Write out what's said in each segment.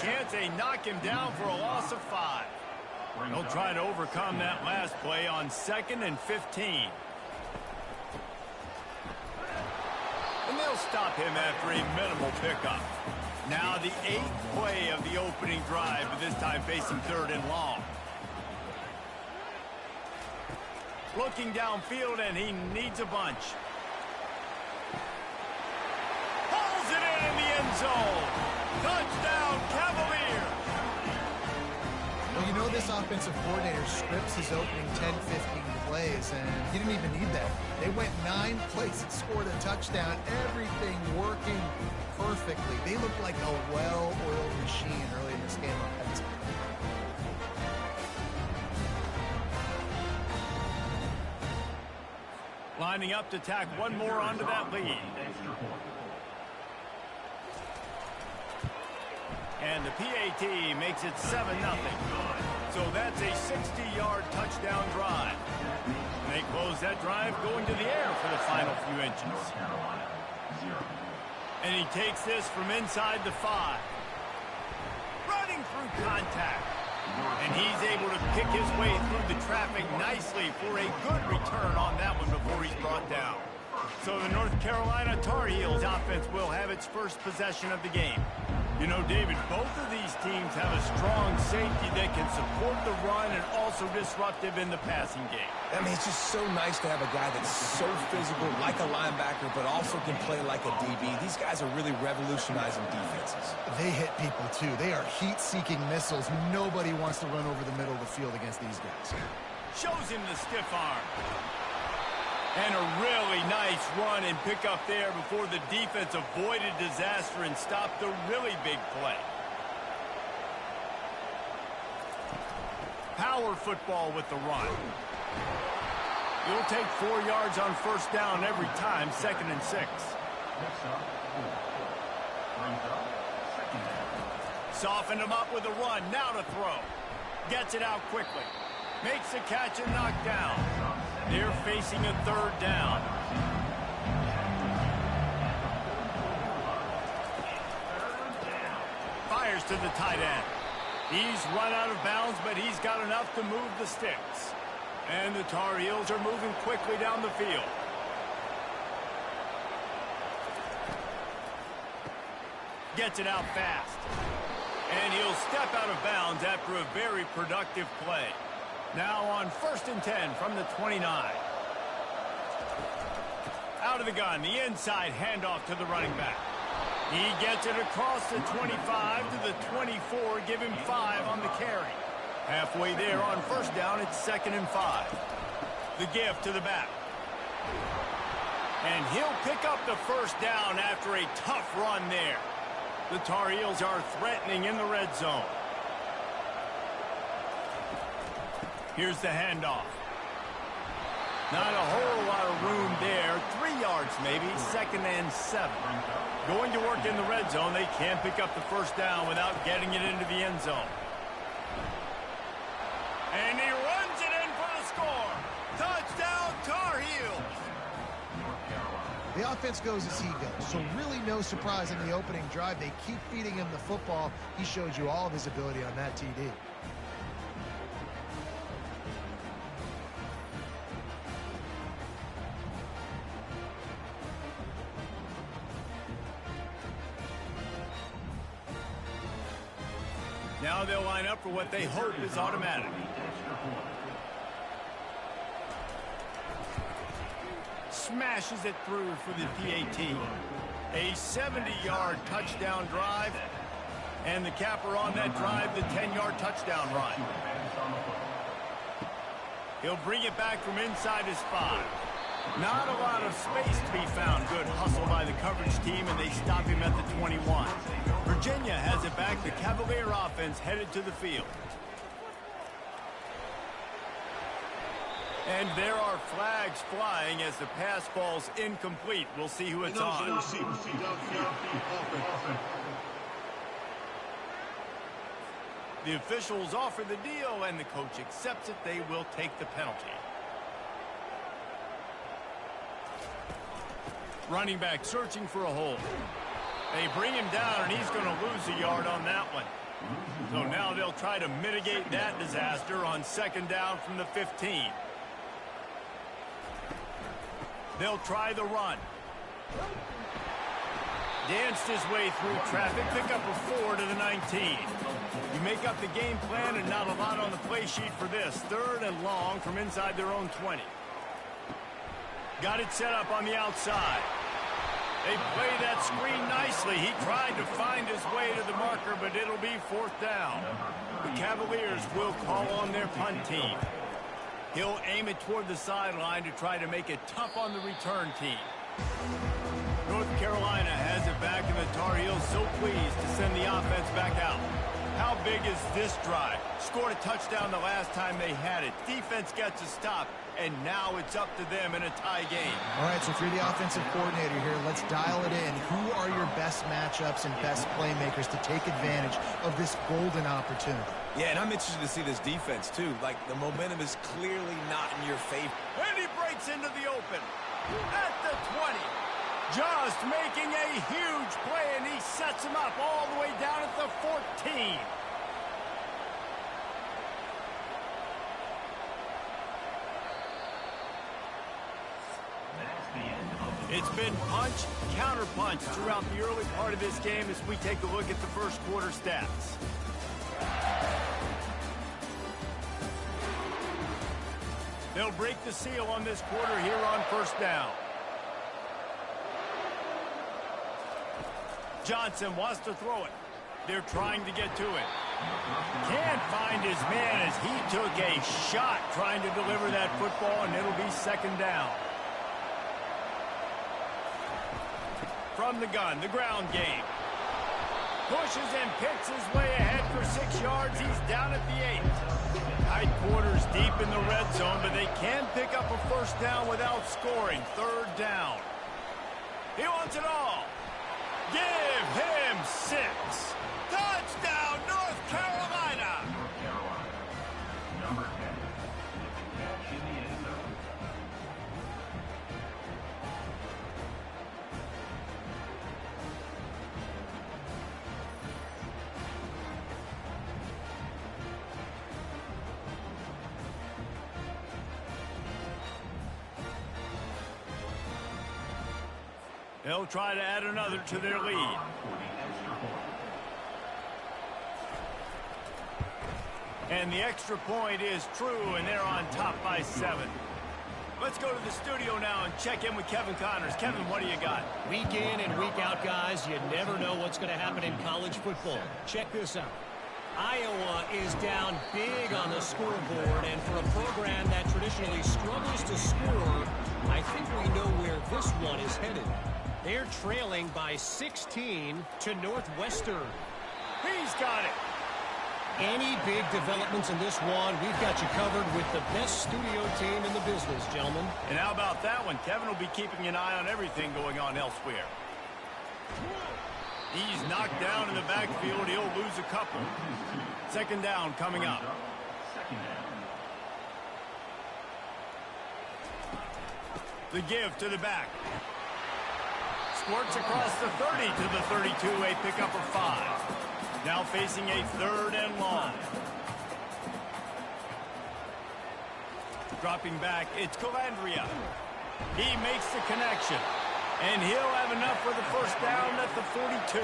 chance they knock him down for a loss of 5. They'll try to overcome that last play on 2nd and 15. And they'll stop him after a minimal pickup. Now the 8th play of the opening drive, but this time facing 3rd and long. Looking downfield, and he needs a bunch. Pulls it in the end zone. Touchdown, Cavaliers. Well, you know this offensive coordinator scripts his opening 10, 15 plays, and he didn't even need that. They went 9 plays and scored a touchdown. Everything working perfectly. They looked like a well-oiled machine early in this game offensively. Lining up to tack one more onto that lead. And the PAT makes it 7-0. So that's a 60-yard touchdown drive. And they close that drive going to the air for the final few inches. And he takes this from inside the 5. Running through contact. And he's able to pick his way through the traffic nicely for a good return on that one before he's brought down. So the North Carolina Tar Heels offense will have its first possession of the game. You know, David, both of these teams have a strong safety that can support the run and also disruptive in the passing game. I mean, it's just so nice to have a guy that's so physical, like a linebacker, but also can play like a DB. These guys are really revolutionizing defenses. They hit people, too. They are heat-seeking missiles. Nobody wants to run over the middle of the field against these guys. Shows him the stiff arm. And a really nice run and pick up there before the defense avoided disaster and stopped the really big play. Power football with the run. You'll take 4 yards on first down every time, 2nd and 6. Soften him up with a run, now to throw. Gets it out quickly. Makes the catch and knocked down. They're facing a 3rd down. Fires to the tight end. He's run out of bounds, but he's got enough to move the sticks. And the Tar Heels are moving quickly down the field. Gets it out fast. And he'll step out of bounds after a very productive play. Now on 1st and 10 from the 29. Out of the gun, the inside handoff to the running back. He gets it across the 25 to the 24, give him 5 on the carry. Halfway there on first down, it's 2nd and 5. The give to the back. And he'll pick up the first down after a tough run there. The Tar Heels are threatening in the red zone. Here's the handoff. Not a whole lot of room there. 3 yards maybe, 2nd and 7. Going to work in the red zone. They can't pick up the first down without getting it into the end zone. And he runs it in for the score. Touchdown, Tar Heels. The offense goes as he goes, so really no surprise in the opening drive. They keep feeding him the football. He showed you all of his ability on that TD. Now they'll line up for what they hope is automatic. Smashes it through for the PAT. A 70-yard touchdown drive. And the capper on that drive, the 10-yard touchdown run. He'll bring it back from inside his 5. Not a lot of space to be found. Good hustle by the coverage team, and they stop him at the 21. Virginia has it back. The Cavalier offense headed to the field. And there are flags flying as the pass ball's incomplete. We'll see who it's on. The officials offer the deal, and the coach accepts it. They will take the penalty. Running back searching for a hole. They bring him down, and he's going to lose a yard on that one. So now they'll try to mitigate that disaster on second down from the 15. They'll try the run. Danced his way through traffic, pick up a 4 to the 19. You make up the game plan and not a lot on the play sheet for this. Third and long from inside their own 20. Got it set up on the outside. They play that screen nicely. He tried to find his way to the marker, but it'll be fourth down. The Cavaliers will call on their punt team. He'll aim it toward the sideline to try to make it tough on the return team. North Carolina has it back, and the Tar Heels so pleased to send the offense back out. How big is this drive? Scored a touchdown the last time they had it. Defense gets a stop, and now it's up to them in a tie game. All right, so if you're the offensive coordinator here, let's dial it in. Who are your best matchups and best playmakers to take advantage of this golden opportunity? Yeah, and I'm interested to see this defense, too. Like, the momentum is clearly not in your favor. And he breaks into the open at the 20. Just making a huge play, and he sets him up all the way down at the 14. It's been punch, counter punch throughout the early part of this game as we take a look at the first quarter stats. They'll break the seal on this quarter here on first down. Johnson wants to throw it. They're trying to get to it. Can't find his man as he took a shot trying to deliver that football, and it'll be second down. From the gun, the ground game. Pushes and picks his way ahead for 6 yards. He's down at the 8. Tight quarters deep in the red zone, but they can pick up a first down without scoring. Third down. He wants it all. Give him 6. Touchdown, North Carolina. Number 10. Catch in the end zone. They'll try to add another to their lead. And the extra point is true, and they're on top by 7. Let's go to the studio now and check in with Kevin Connors. Kevin, what do you got? Week in and week out, guys, you never know what's going to happen in college football. Check this out. Iowa is down big on the scoreboard, and for a program that traditionally struggles to score, I think we know where this one is headed. They're trailing by 16 to Northwestern. He's got it. Any big developments in this one, we've got you covered with the best studio team in the business, gentlemen. And how about that one? Kevin will be keeping an eye on everything going on elsewhere. He's knocked down in the backfield. He'll lose a couple. Second down coming up. The give to the back. Squirts across the 30 to the 32, a pickup of 5. Now facing a third and long. Dropping back, it's Calandria. He makes the connection. And he'll have enough for the first down at the 42.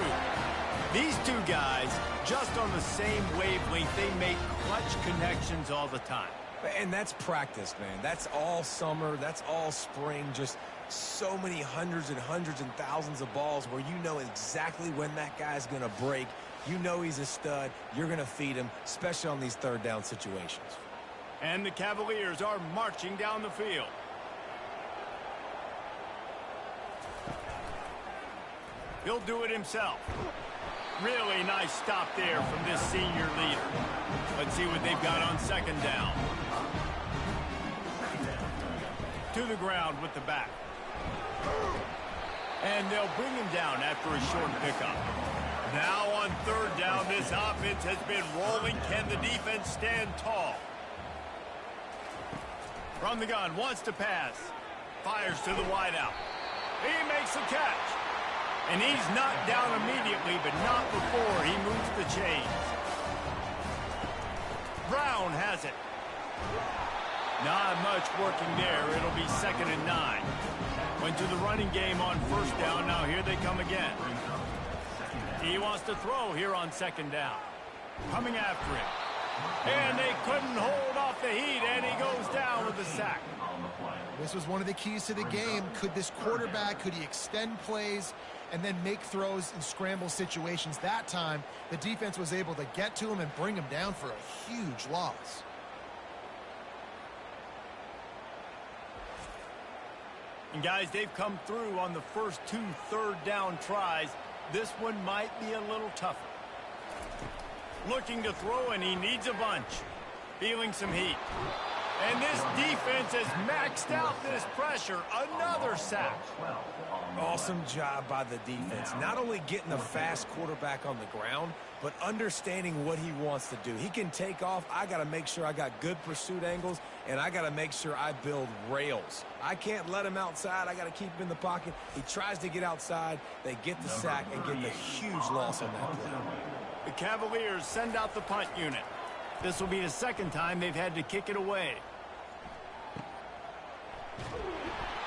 These two guys, just on the same wavelength, they make clutch connections all the time. And that's practice, man. That's all summer. That's all spring. Just so many hundreds and thousands of balls where you know exactly when that guy's going to break. You know he's a stud. You're going to feed him, especially on these third down situations. And the Cavaliers are marching down the field. He'll do it himself. Really nice stop there from this senior leader. Let's see what they've got on second down. To the ground with the back. And they'll bring him down after a short pickup. Now on third down, this offense has been rolling. Can the defense stand tall? From the gun, wants to pass. Fires to the wideout. He makes the catch. And he's knocked down immediately, but not before he moves the chains. has it. Not much working there. It'll be 2nd and 9. Went to the running game on 1st down. Now here they come again. He wants to throw here on 2nd down. Coming after him. And they couldn't hold off the heat, and he goes down with a sack. This was one of the keys to the game. Could this quarterback, could he extend plays and then make throws in scramble situations? That time, the defense was able to get to him and bring him down for a huge loss. And guys, they've come through on the first 2 third-down tries. This one might be a little tougher. Looking to throw, and he needs a bunch. Feeling some heat. And this defense has maxed out this pressure. Another sack. Awesome job by the defense. Not only getting a fast quarterback on the ground, but understanding what he wants to do. He can take off. I got to make sure I got good pursuit angles, and I got to make sure I build rails. I can't let him outside. I got to keep him in the pocket. He tries to get outside. They get the sack and get the huge loss on that play. The Cavaliers send out the punt unit. This will be the 2nd time they've had to kick it away.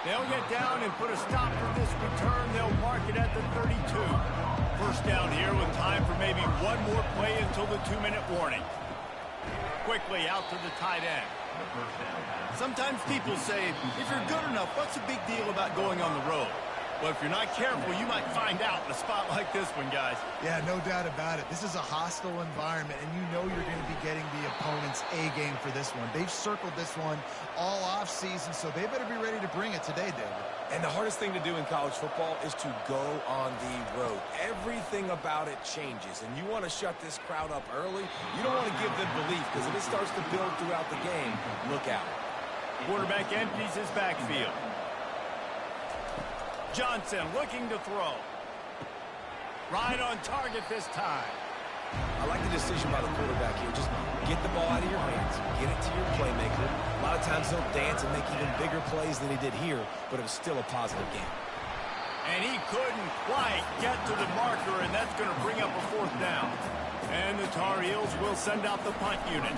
They'll get down and put a stop to this return. They'll mark it at the 32. 1st down here with time for maybe one more play until the 2-minute warning. Quickly out to the tight end. Sometimes people say, if you're good enough, what's the big deal about going on the road? Well, if you're not careful, you might find out in a spot like this one, guys. Yeah, no doubt about it. This is a hostile environment, and you know you're going to be getting the opponent's A game for this one. They've circled this one all offseason, so they better be ready to bring it today, David. And the hardest thing to do in college football is to go on the road. Everything about it changes, and you want to shut this crowd up early. You don't want to give them belief, because if it starts to build throughout the game, look out. Quarterback empties his backfield. Johnson looking to throw. Right on target this time. I like the decision by the quarterback here. Just get the ball out of your hands. Get it to your playmaker. A lot of times he'll dance and make even bigger plays than he did here, but it was still a positive game. And he couldn't quite get to the marker, and that's going to bring up a 4th down. And the Tar Heels will send out the punt unit.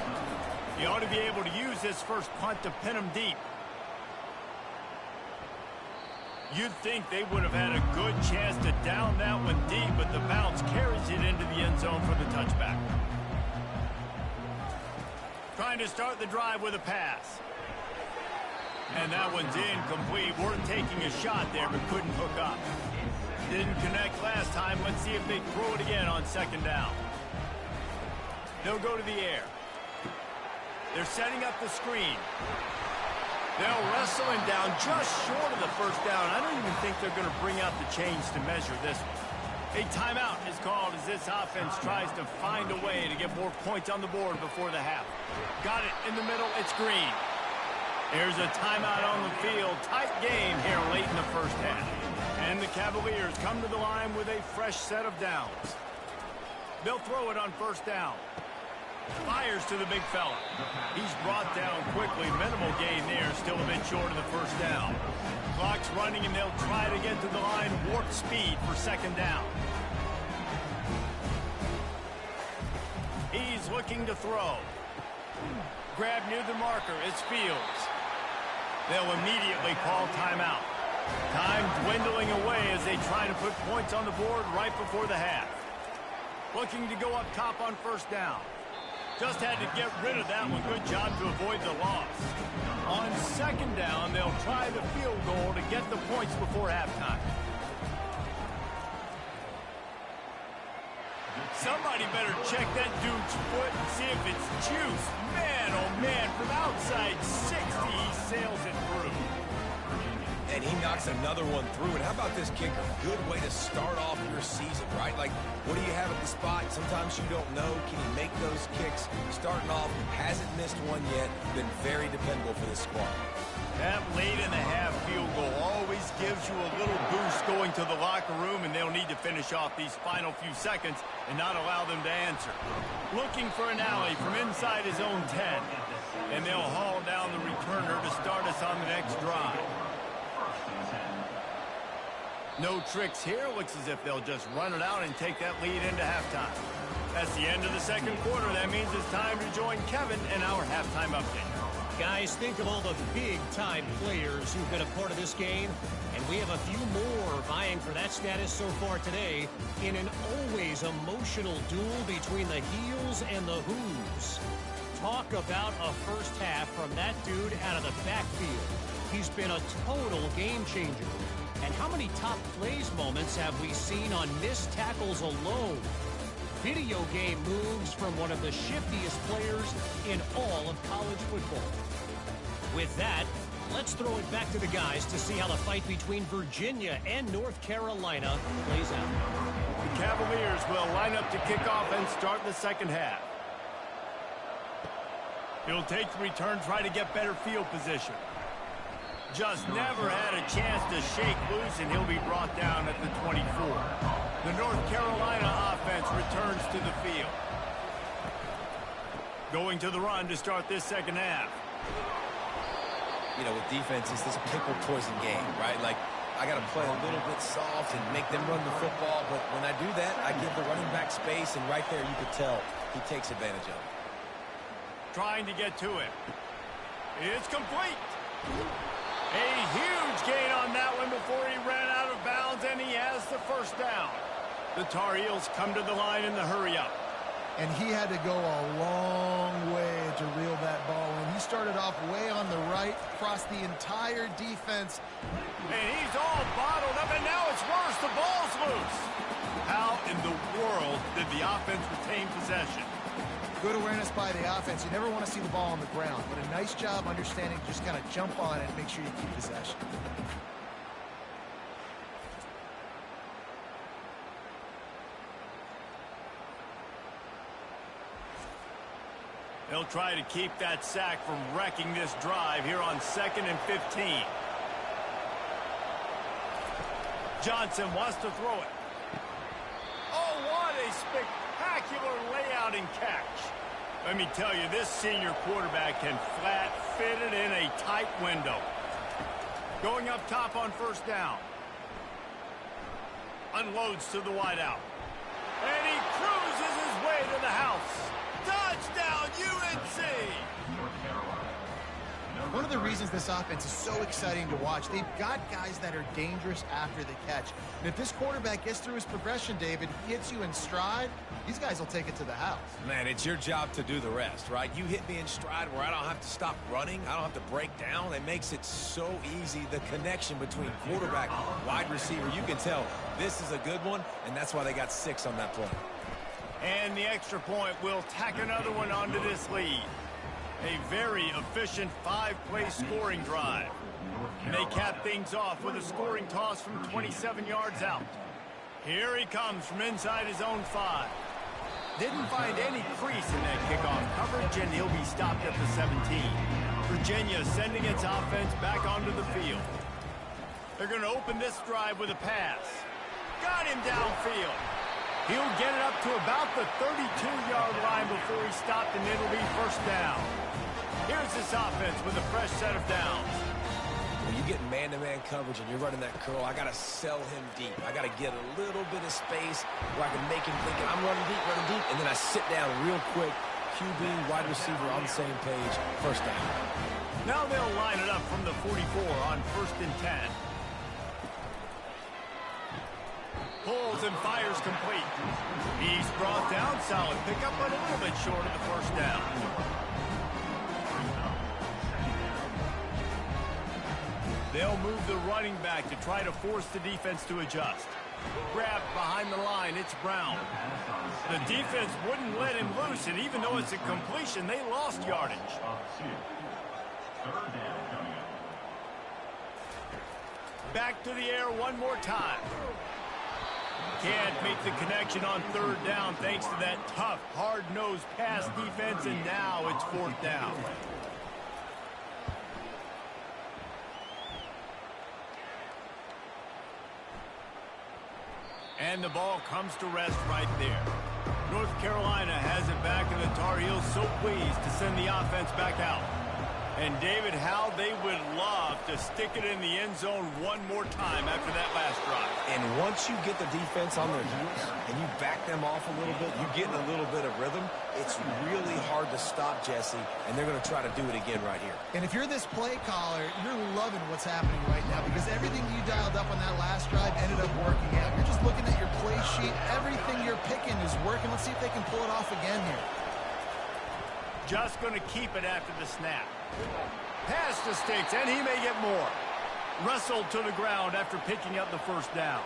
He ought to be able to use this first punt to pin him deep. You'd think they would have had a good chance to down that one deep, but the bounce carries it into the end zone for the touchback. Trying to start the drive with a pass. And that one's incomplete. Weren't taking a shot there, but couldn't hook up. Didn't connect last time. Let's see if they throw it again on 2nd down. They'll go to the air. They're setting up the screen. They'll wrestle him down just short of the 1st down. I don't even think they're going to bring out the chains to measure this one. A timeout is called as this offense tries to find a way to get more points on the board before the half. Got it in the middle. It's Green. Here's a timeout on the field. Tight game here late in the 1st half. And the Cavaliers come to the line with a fresh set of downs. They'll throw it on 1st down. Fires to the big fella. He's brought down quickly. Minimal gain there. Still a bit short of the 1st down. Clock's running, and they'll try to get to the line. Warp speed for 2nd down. He's looking to throw. Grab near the marker. It's Fields. They'll immediately call timeout. Time dwindling away as they try to put points on the board right before the half. Looking to go up top on 1st down. Just had to get rid of that one. Good job to avoid the loss. On 2nd down, they'll try the field goal to get the points before halftime. Somebody better check that dude's foot and see if it's juice. Man, oh man, from outside 60, he sails it through. And he knocks another one through. And how about this kicker? Good way to start off your season, right? Like, what do you have at the spot? Sometimes you don't know. Can he make those kicks? Starting off, hasn't missed one yet. Been very dependable for this squad. That late in the half field goal always gives you a little boost going to the locker room, and they'll need to finish off these final few seconds and not allow them to answer. Looking for an alley from inside his own 10. And they'll haul down the returner to start us on the next drive. No tricks here. Looks as if they'll just run it out and take that lead into halftime. That's the end of the second quarter. That means it's time to join Kevin in our halftime update. Guys, think of all the big-time players who've been a part of this game, and we have a few more vying for that status so far today in an always emotional duel between the heels and the who's. Talk about a first half from that dude out of the backfield. He's been a total game changer. And how many top plays moments have we seen on missed tackles alone? Video game moves from one of the shiftiest players in all of college football. With that, let's throw it back to the guys to see how the fight between Virginia and North Carolina plays out. The Cavaliers will line up to kick off and start the second half. He'll take the return, try to get better field position. Just never had a chance to shake loose, and he'll be brought down at the 24. The North Carolina offense returns to the field. Going to the run to start this second half. You know, with defense, it's this pickle poison game, right? Like, I got to play a little bit soft and make them run the football, but when I do that, I give the running back space, and right there you can tell he takes advantage of it. Trying to get to it. It's complete. A huge gain on that one before he ran out of bounds, and he has the first down. The Tar Heels come to the line in the hurry-up. And he had to go a long way to reel that ball in. He started off way on the right, across the entire defense. And he's all bottled up, and now it's worse. The ball's loose. How in the world did the offense retain possession? Good awareness by the offense. You never want to see the ball on the ground, but a nice job understanding to just kind of jump on it and make sure you keep possession. They'll try to keep that sack from wrecking this drive here on 2nd and 15. Johnson wants to throw it. Oh, what a spectacular layout and catch. Let me tell you, this senior quarterback can flat fit it in a tight window. Going up top on first down. Unloads to the wideout. And he cruises his way to the house. Touchdown, UNC! One of the reasons this offense is so exciting to watch, they've got guys that are dangerous after the catch. And if this quarterback gets through his progression, David, hits you in stride, these guys will take it to the house. Man, it's your job to do the rest, right? You hit me in stride where I don't have to stop running. I don't have to break down. It makes it so easy. The connection between quarterback and wide receiver, you can tell this is a good one, and that's why they got 6 on that play. And the extra point will tack another one onto this lead. A very efficient 5-play scoring drive. And they cap things off with a scoring toss from 27 yards out. Here he comes from inside his own 5. Didn't find any crease in that kickoff coverage, and he'll be stopped at the 17. Virginia sending its offense back onto the field. They're going to open this drive with a pass. Got him downfield. He'll get it up to about the 32-yard line before he stopped, and it'll be first down. Here's this offense with a fresh set of downs. When you get man-to-man coverage and you're running that curl, I got to sell him deep. I got to get a little bit of space where I can make him think I'm running deep, and then I sit down real quick. QB, wide receiver on the same page, first down. Now they'll line it up from the 44 on 1st and 10. Pulls and fires complete. He's brought down, solid pickup, but a little bit short of the first down. They'll move the running back to try to force the defense to adjust. Grabbed behind the line, it's Brown. The defense wouldn't let him loose, and even though it's a completion, they lost yardage. Back to the air one more time. Can't make the connection on 3rd down thanks to that tough, hard-nosed pass defense, and now it's 4th down. And the ball comes to rest right there. North Carolina has it back, and the Tar Heels so pleased to send the offense back out. And, David, how they would love to stick it in the end zone one more time after that last drive. And once you get the defense on their heels and you back them off a little bit, you get in a little bit of rhythm, it's really hard to stop, Jesse, and they're going to try to do it again right here. And if you're this play caller, you're loving what's happening right now because everything you dialed up on that last drive ended up working out. You're just looking at your play sheet. Everything you're picking is working. Let's see if they can pull it off again here. Just going to keep it after the snap. Pass to Sticks, and he may get more. Wrestled to the ground after picking up the first down.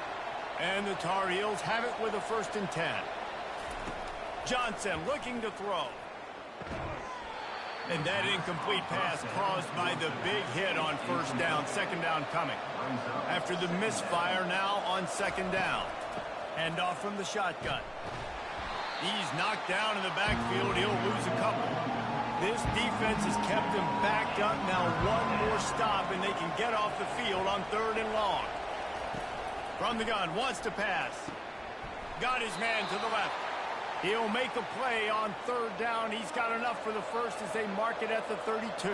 And the Tar Heels have it with a 1st and 10. Johnson looking to throw. And that incomplete pass caused by the big hit on 1st down. 2nd down coming. After the misfire now on 2nd down. And off from the shotgun. He's knocked down in the backfield. He'll lose a couple. This defense has kept him backed up. Now one more stop, and they can get off the field on 3rd and long. From the gun, wants to pass. Got his man to the left. He'll make a play on 3rd down. He's got enough for the first as they mark it at the 32.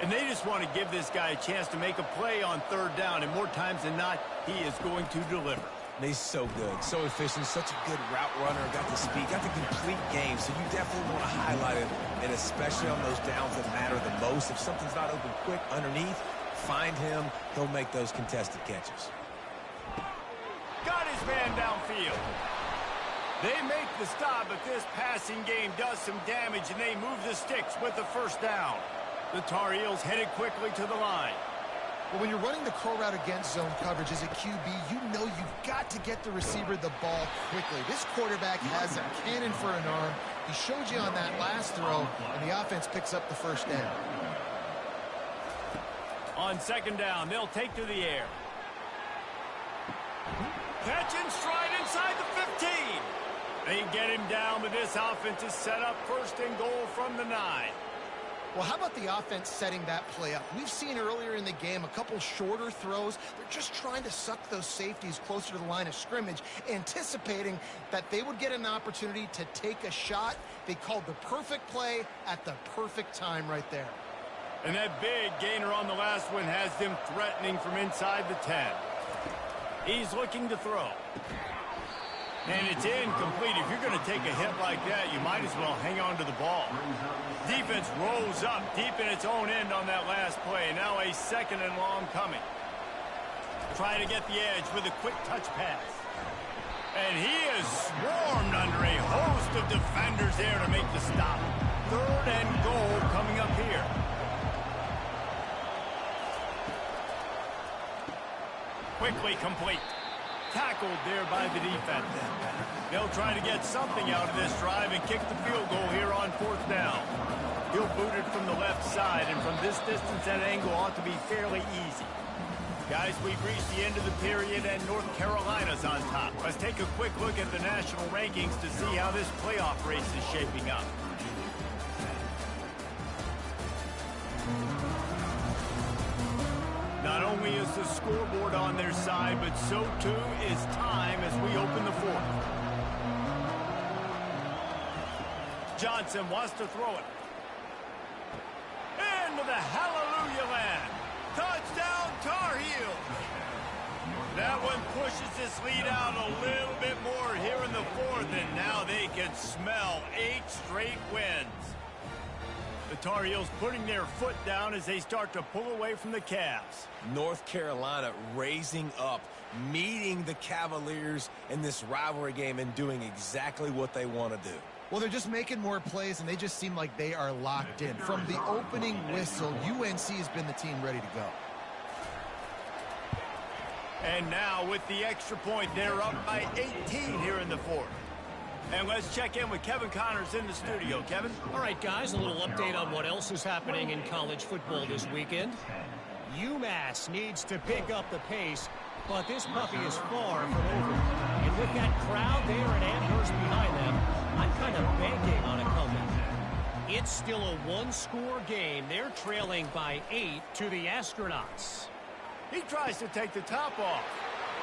And they just want to give this guy a chance to make a play on 3rd down, and more times than not, he is going to deliver. He's so good, so efficient, such a good route runner, got the speed, got the complete game, so you definitely want to highlight him, and especially on those downs that matter the most. If something's not open quick underneath, find him. He'll make those contested catches. Got his man downfield. They make the stop, but this passing game does some damage, and they move the Sticks with the 1st down. The Tar Heels headed quickly to the line. Well, when you're running the curl route against zone coverage as a QB, you know you've got to get the receiver the ball quickly. This quarterback has a cannon for an arm. He showed you on that last throw, and the offense picks up the 1st down. On 2nd down, they'll take to the air. Catch and stride inside the 15. They get him down, but this offense is set up 1st and goal from the 9. Well, how about the offense setting that play up? We've seen earlier in the game a couple shorter throws. They're just trying to suck those safeties closer to the line of scrimmage, anticipating that they would get an opportunity to take a shot. They called the perfect play at the perfect time right there. And that big gainer on the last one has them threatening from inside the 10. He's looking to throw. And it's incomplete. If you're going to take a hit like that, you might as well hang on to the ball. Defense rolls up deep in its own end on that last play. Now a 2nd and long coming. Trying to get the edge with a quick touch pass. And he is swarmed under a host of defenders there to make the stop. 3rd and goal coming up here. Quickly complete. Tackled there by the defense. They'll try to get something out of this drive and kick the field goal here on 4th down. He'll boot it from the left side, and from this distance, that angle ought to be fairly easy. Guys, we've reached the end of the period, and North Carolina's on top. Let's take a quick look at the national rankings to see how this playoff race is shaping up. Not only is the scoreboard on their side, but so too is time as we open the 4th. Johnson wants to throw it. Into the hallelujah land. Touchdown, Tar Heels. That one pushes this lead out a little bit more here in the 4th, and now they can smell 8 straight wins. The Tar Heels putting their foot down as they start to pull away from the Cavs. North Carolina raising up, meeting the Cavaliers in this rivalry game and doing exactly what they want to do. Well, they're just making more plays, and they just seem like they are locked in. From the opening whistle, UNC has been the team ready to go. And now with the extra point, they're up by 18 here in the 4th. And let's check in with Kevin Connors in the studio. Kevin? All right, guys, a little update on what else is happening in college football this weekend. UMass needs to pick up the pace, but this puppy is far from over. And with that crowd there at Amherst behind them, I'm kind of banking on a comeback. It's still a one-score game. They're trailing by 8 to the Astronauts. He tries to take the top off.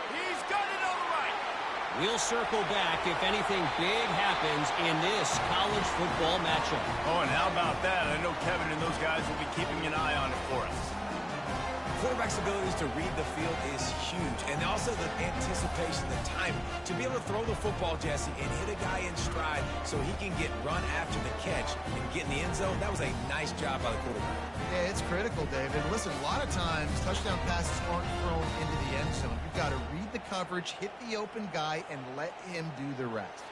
He's got it on the right. We'll circle back if anything big happens in this college football matchup. Oh, and how about that? I know Kevin and those guys will be keeping an eye on it for us. Quarterback's abilities to read the field is huge, and also the anticipation, the timing. To be able to throw the football, Jesse, and hit a guy in stride so he can get run after the catch and get in the end zone, that was a nice job by the quarterback. Yeah, it's critical, David. Listen, a lot of times, touchdown passes aren't thrown into the end zone. You've got to read the coverage, hit the open guy, and let him do the rest.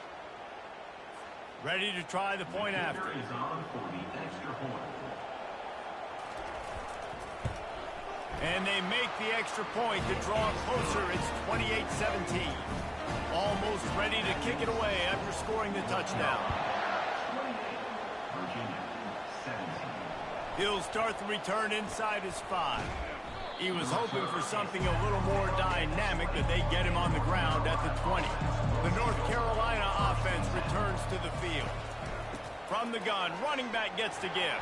Ready to try the point after. And they make the extra point to draw closer. It's 28-17. Almost ready to kick it away after scoring the touchdown. He'll start the return inside his 5. He was hoping for something a little more dynamic, but they get him on the ground at the 20. The North Carolina offense returns to the field. From the gun, running back gets to give.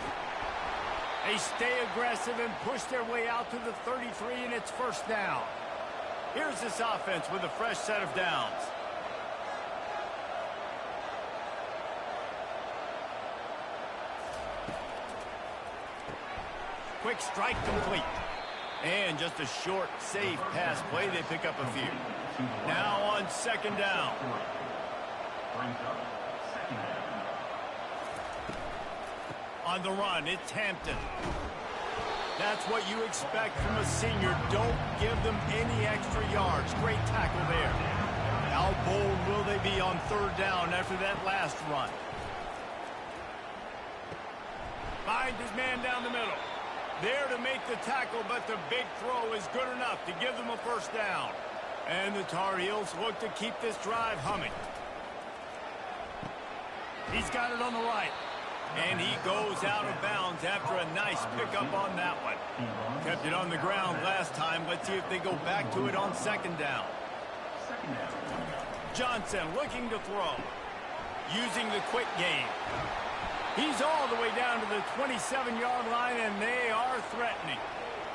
They stay aggressive and push their way out to the 33, and it's first down. Here's this offense with a fresh set of downs. Quick strike complete. And just a short, safe pass play. They pick up a few. Now on second down. On the run, it's Hampton. That's what you expect from a senior. Don't give them any extra yards. Great tackle there. How bold will they be on third down after that last run? Finds his man down the middle. There to make the tackle, but the big throw is good enough to give them a first down. And the Tar Heels look to keep this drive humming. He's got it on the right. And he goes out of bounds after a nice pickup on that one. Kept it on the ground last time. Let's see if they go back to it on second down. Johnson looking to throw. Using the quick game. He's all the way down to the 27-yard line, and they are threatening.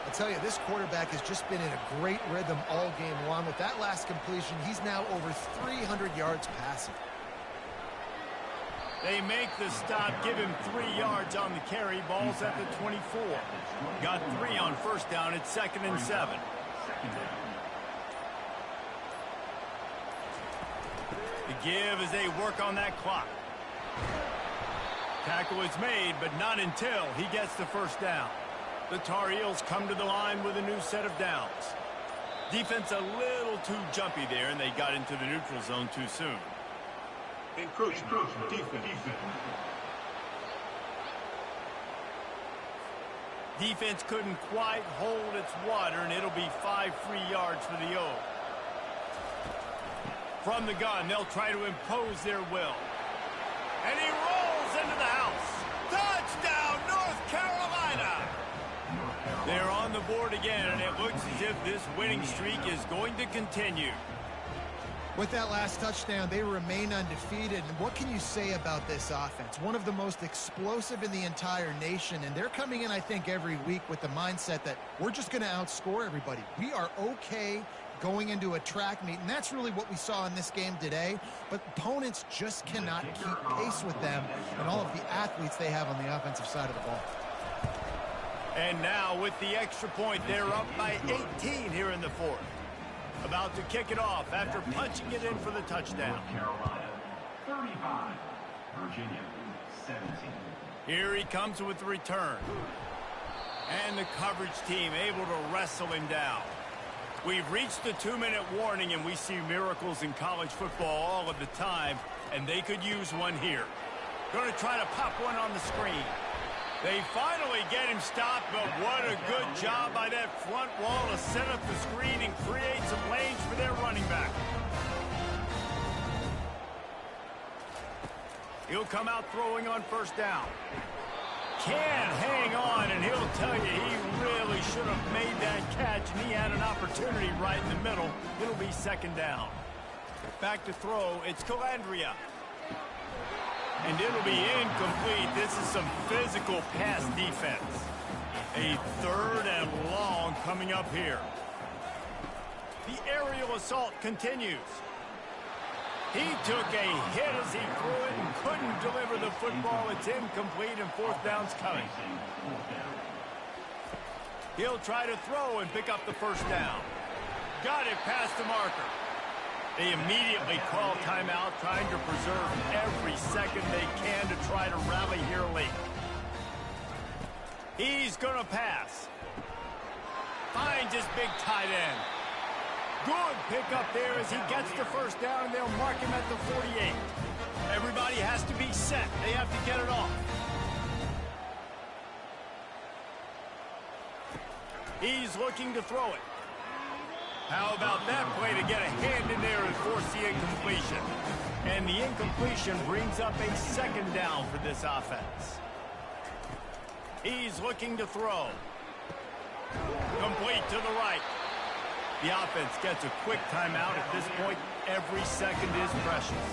I'll tell you, this quarterback has just been in a great rhythm all game long. With that last completion, he's now over 300 yards passing. They make the stop, give him 3 yards on the carry. Ball's at the 24. Got 3 on first down. It's 2nd and 7. The give as they work on that clock. Tackle is made, but not until he gets the first down. The Tar Heels come to the line with a new set of downs. Defense a little too jumpy there, and they got into the neutral zone too soon. Encroaching defense. Defense couldn't quite hold its water, and it'll be 5 free yards for the O. From the gun, they'll try to impose their will. And he rolls into the house. Touchdown, North Carolina! They're on the board again, and it looks as if this winning streak is going to continue. With that last touchdown, they remain undefeated. And what can you say about this offense? One of the most explosive in the entire nation. And they're coming in, I think, every week with the mindset that we're just going to outscore everybody. We are okay going into a track meet. And that's really what we saw in this game today. But opponents just cannot keep pace with them and all of the athletes they have on the offensive side of the ball. And now with the extra point, they're up by 18 here in the fourth. About to kick it off after punching it in for the touchdown. Carolina, 35. Virginia, 17. Here he comes with the return. And the coverage team able to wrestle him down. We've reached the 2-minute warning, and we see miracles in college football all of the time, and they could use one here. Going to try to pop one on the screen. They finally get him stopped, but what a good job by that front wall to set up the screen and create some lanes for their running back. He'll come out throwing on first down. Can't hang on, and he'll tell you he really should have made that catch, and he had an opportunity right in the middle. It'll be second down. Back to throw, it's Calandria. And it'll be incomplete. This is some physical pass defense. A 3rd and long coming up here. The aerial assault continues. He took a hit as he threw it and couldn't deliver the football. It's incomplete and fourth down's coming. He'll try to throw and pick up the first down. Got it past the marker. They immediately call timeout, trying to preserve every second they can to try to rally here late. He's going to pass. Finds his big tight end. Good pickup there as he gets the first down, and they'll mark him at the 48. Everybody has to be set. They have to get it off. He's looking to throw it. How about that play to get a hand in there and force the incompletion? And the incompletion brings up a second down for this offense. He's looking to throw. Complete to the right. The offense gets a quick timeout. At this point, every second is precious.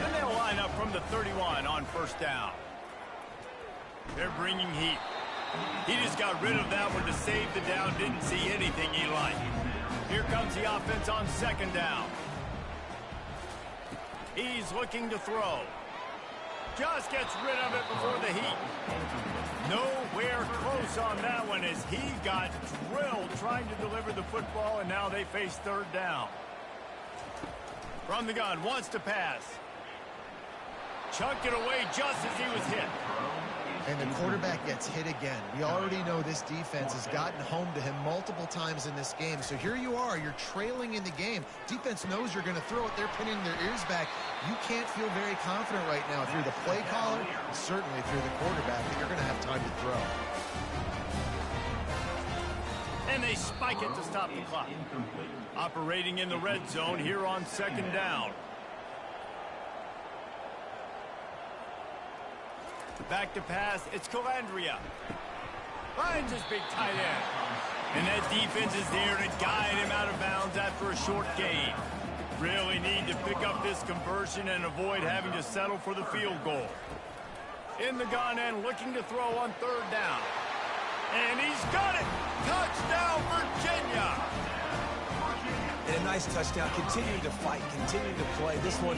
And they'll line up from the 31 on first down. They're bringing heat. He just got rid of that one to save the down. Didn't see anything he liked. Here comes the offense on second down. He's looking to throw. Just gets rid of it before the heat. Nowhere close on that one as he got drilled trying to deliver the football, and now they face third down. From the gun, wants to pass. Chucked it away just as he was hit. And the quarterback gets hit again. We already know this defense has gotten home to him multiple times in this game. So here you are, you're trailing in the game. Defense knows you're going to throw it. They're pinning their ears back. You can't feel very confident right now through the play caller, certainly through the quarterback, that you're going to have time to throw. And they spike it to stop the clock. Operating in the red zone here on second down. Back to pass, it's Calandria. Finds his big tight end. And that defense is there to guide him out of bounds after a short gain. Really need to pick up this conversion and avoid having to settle for the field goal. In the gun and looking to throw on third down. And he's got it! Touchdown, Virginia! And a nice touchdown, continuing to fight, continuing to play. This one,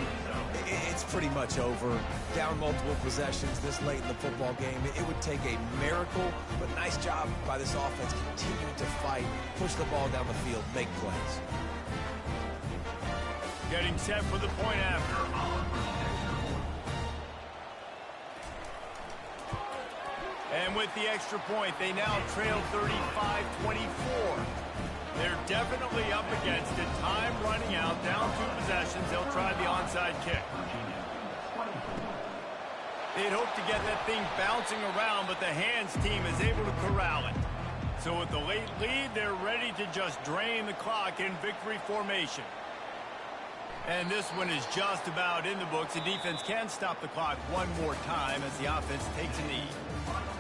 it's pretty much over. Down multiple possessions this late in the football game. It would take a miracle, but nice job by this offense continuing to fight, push the ball down the field, make plays. Getting set for the point after. And with the extra point, they now trail 35-24. They're definitely up against it. Time running out, down 2 possessions. They'll try the onside kick. They'd hope to get that thing bouncing around, but the hands team is able to corral it. So with the late lead, they're ready to just drain the clock in victory formation. And this one is just about in the books. The defense can stop the clock one more time as the offense takes a knee.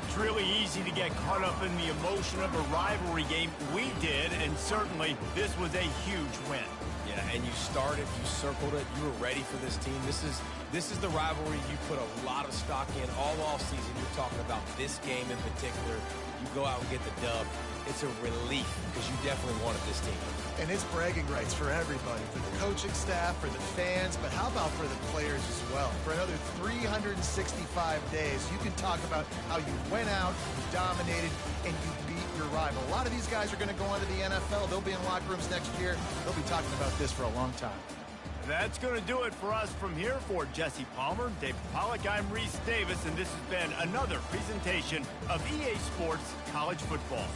It's really easy to get caught up in the emotion of a rivalry game. We did, and certainly this was a huge win. Yeah, and you started, you circled it, you were ready for this team. This is the rivalry you put a lot of stock in all offseason. You're talking about this game in particular. You go out and get the dub. It's a relief because you definitely wanted this team. And it's bragging rights for everybody, for the coaching staff, for the fans, but how about for the players as well? For another 365 days, you can talk about how you went out, you dominated, and you beat your rival. A lot of these guys are going to go on to the NFL. They'll be in locker rooms next year. They'll be talking about this for a long time. That's going to do it for us from here. For Jesse Palmer, David Pollack, I'm Reese Davis, and this has been another presentation of EA Sports College Football.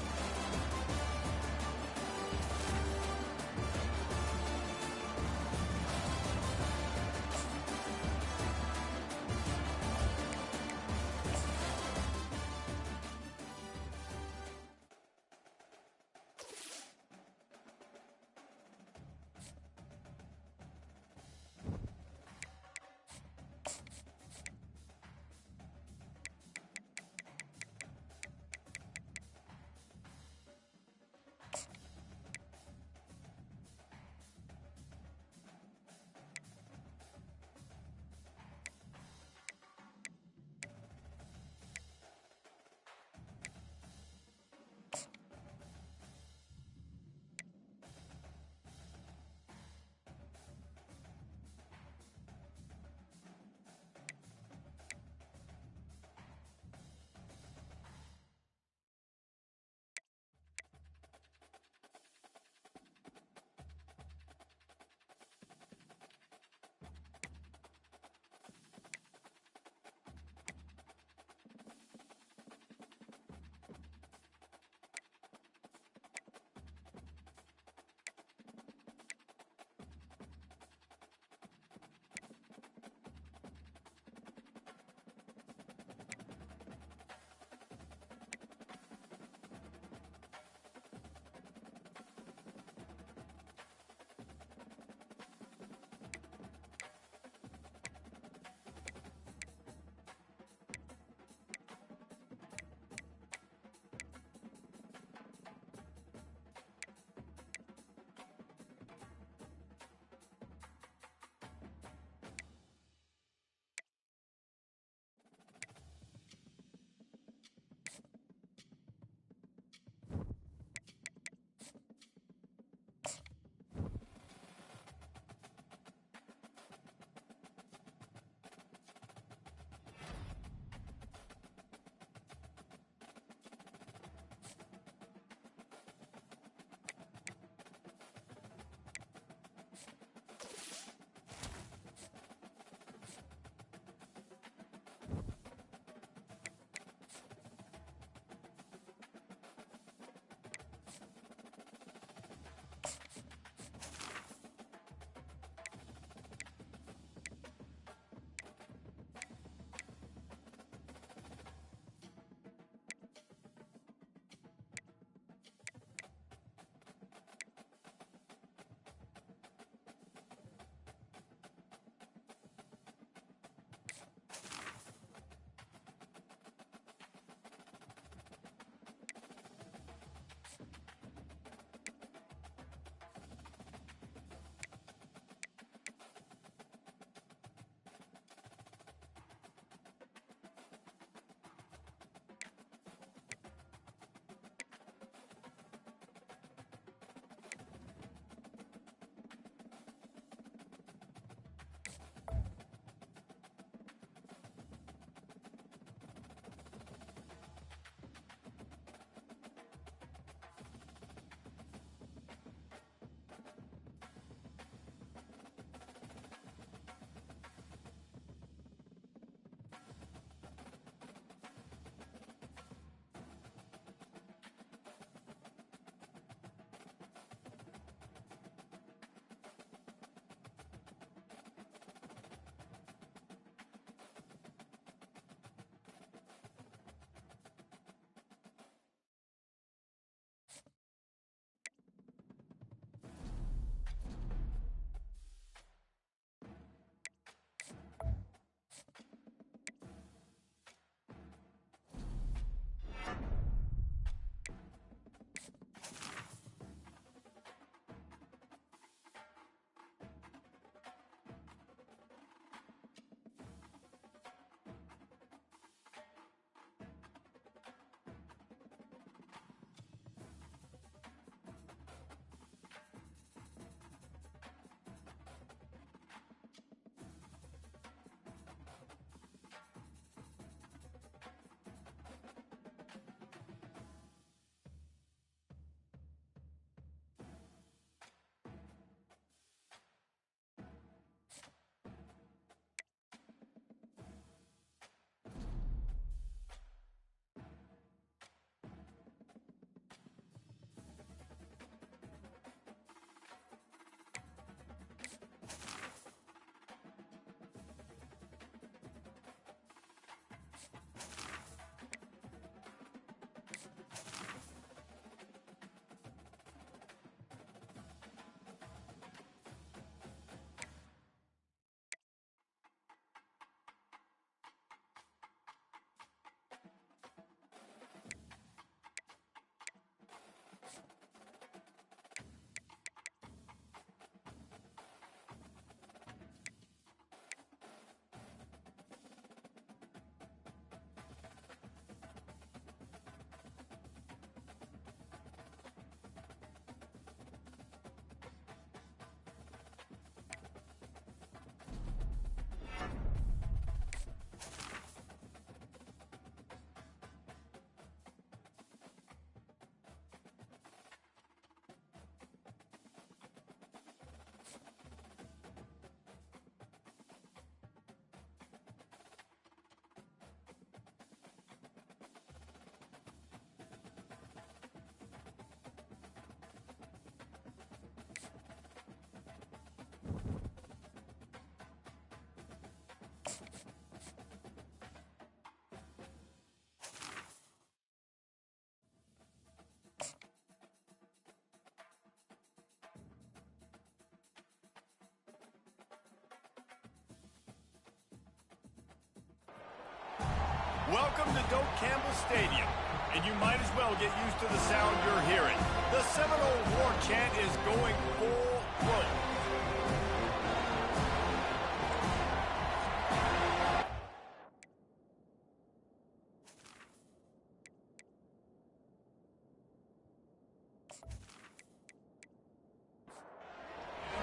Welcome to Doak Campbell Stadium, and you might as well get used to the sound you're hearing. The Seminole war chant is going full throat.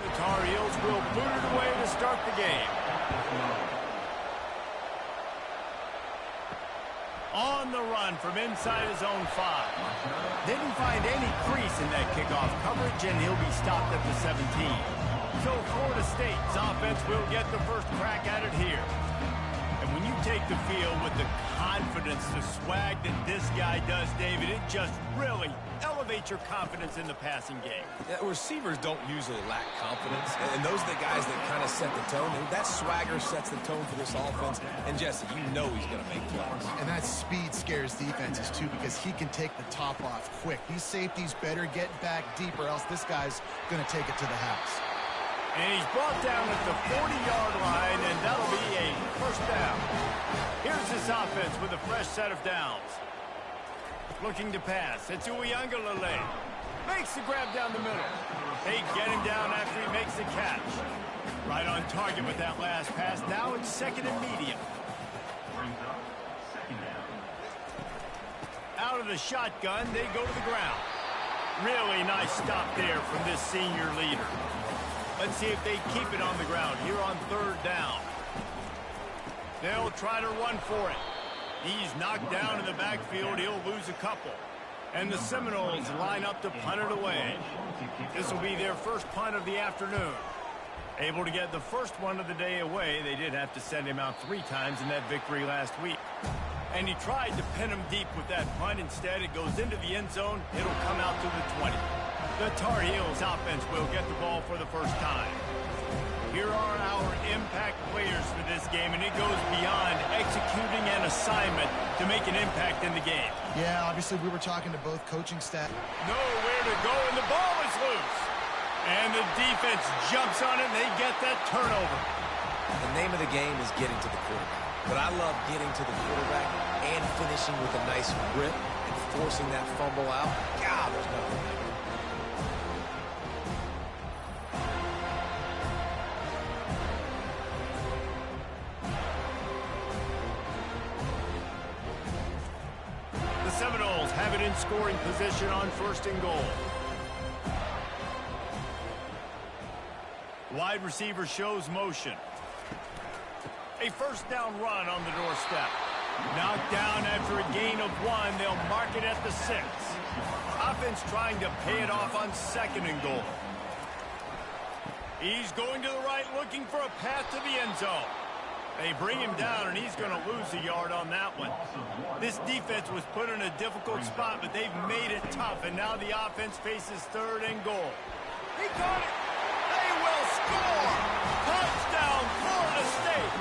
The Tar Heels will boot it away to start the game. On the run from inside his own 5. Didn't find any crease in that kickoff coverage, and he'll be stopped at the 17. So Florida State's offense will get the first crack at it here. And when you take the field with the confidence, the swag that this guy does, David, it just really elevates your confidence in the passing game. Yeah, receivers don't usually lack confidence, and those are the guys that kind of set the tone. And that swagger sets the tone for this offense. And Jesse, you know he's going to make plays. And that speed scares defenses, too, because he can take the top off quick. These safeties better get back deep, or else this guy's going to take it to the house. And he's brought down at the 40-yard line, and that'll be a first down. Here's this offense with a fresh set of downs. Looking to pass. It's Uiagalelei. Makes the grab down the middle. They get him down after he makes the catch. Right on target with that last pass. Now it's second and medium. Brings up second down. Out of the shotgun, they go to the ground. Really nice stop there from this senior leader. Let's see if they keep it on the ground here on third down. They'll try to run for it. He's knocked down in the backfield. He'll lose a couple. And the Seminoles line up to punt it away. This will be their first punt of the afternoon. Able to get the first one of the day away. They did have to send him out 3 times in that victory last week. And he tried to pin him deep with that punt. Instead, it goes into the end zone. It'll come out to the 20. The Tar Heels offense will get the ball for the first time. Here are our impact players for this game, and it goes beyond executing an assignment to make an impact in the game. Yeah, obviously we were talking to both coaching staff. Nowhere to go, and the ball is loose. And the defense jumps on it, and they get that turnover. The name of the game is getting to the quarterback. But I love getting to the quarterback and finishing with a nice rip and forcing that fumble out. God, there's nothing like it. The Seminoles have it in scoring position on first and goal. Wide receiver shows motion. A first down run on the doorstep. Knocked down after a gain of 1. They'll mark it at the 6. Offense trying to pay it off on second and goal. He's going to the right, looking for a path to the end zone. They bring him down, and he's going to lose a yard on that one. This defense was put in a difficult spot, but they've made it tough, and now the offense faces third and goal. He caught it. They will score. Touchdown, Florida State.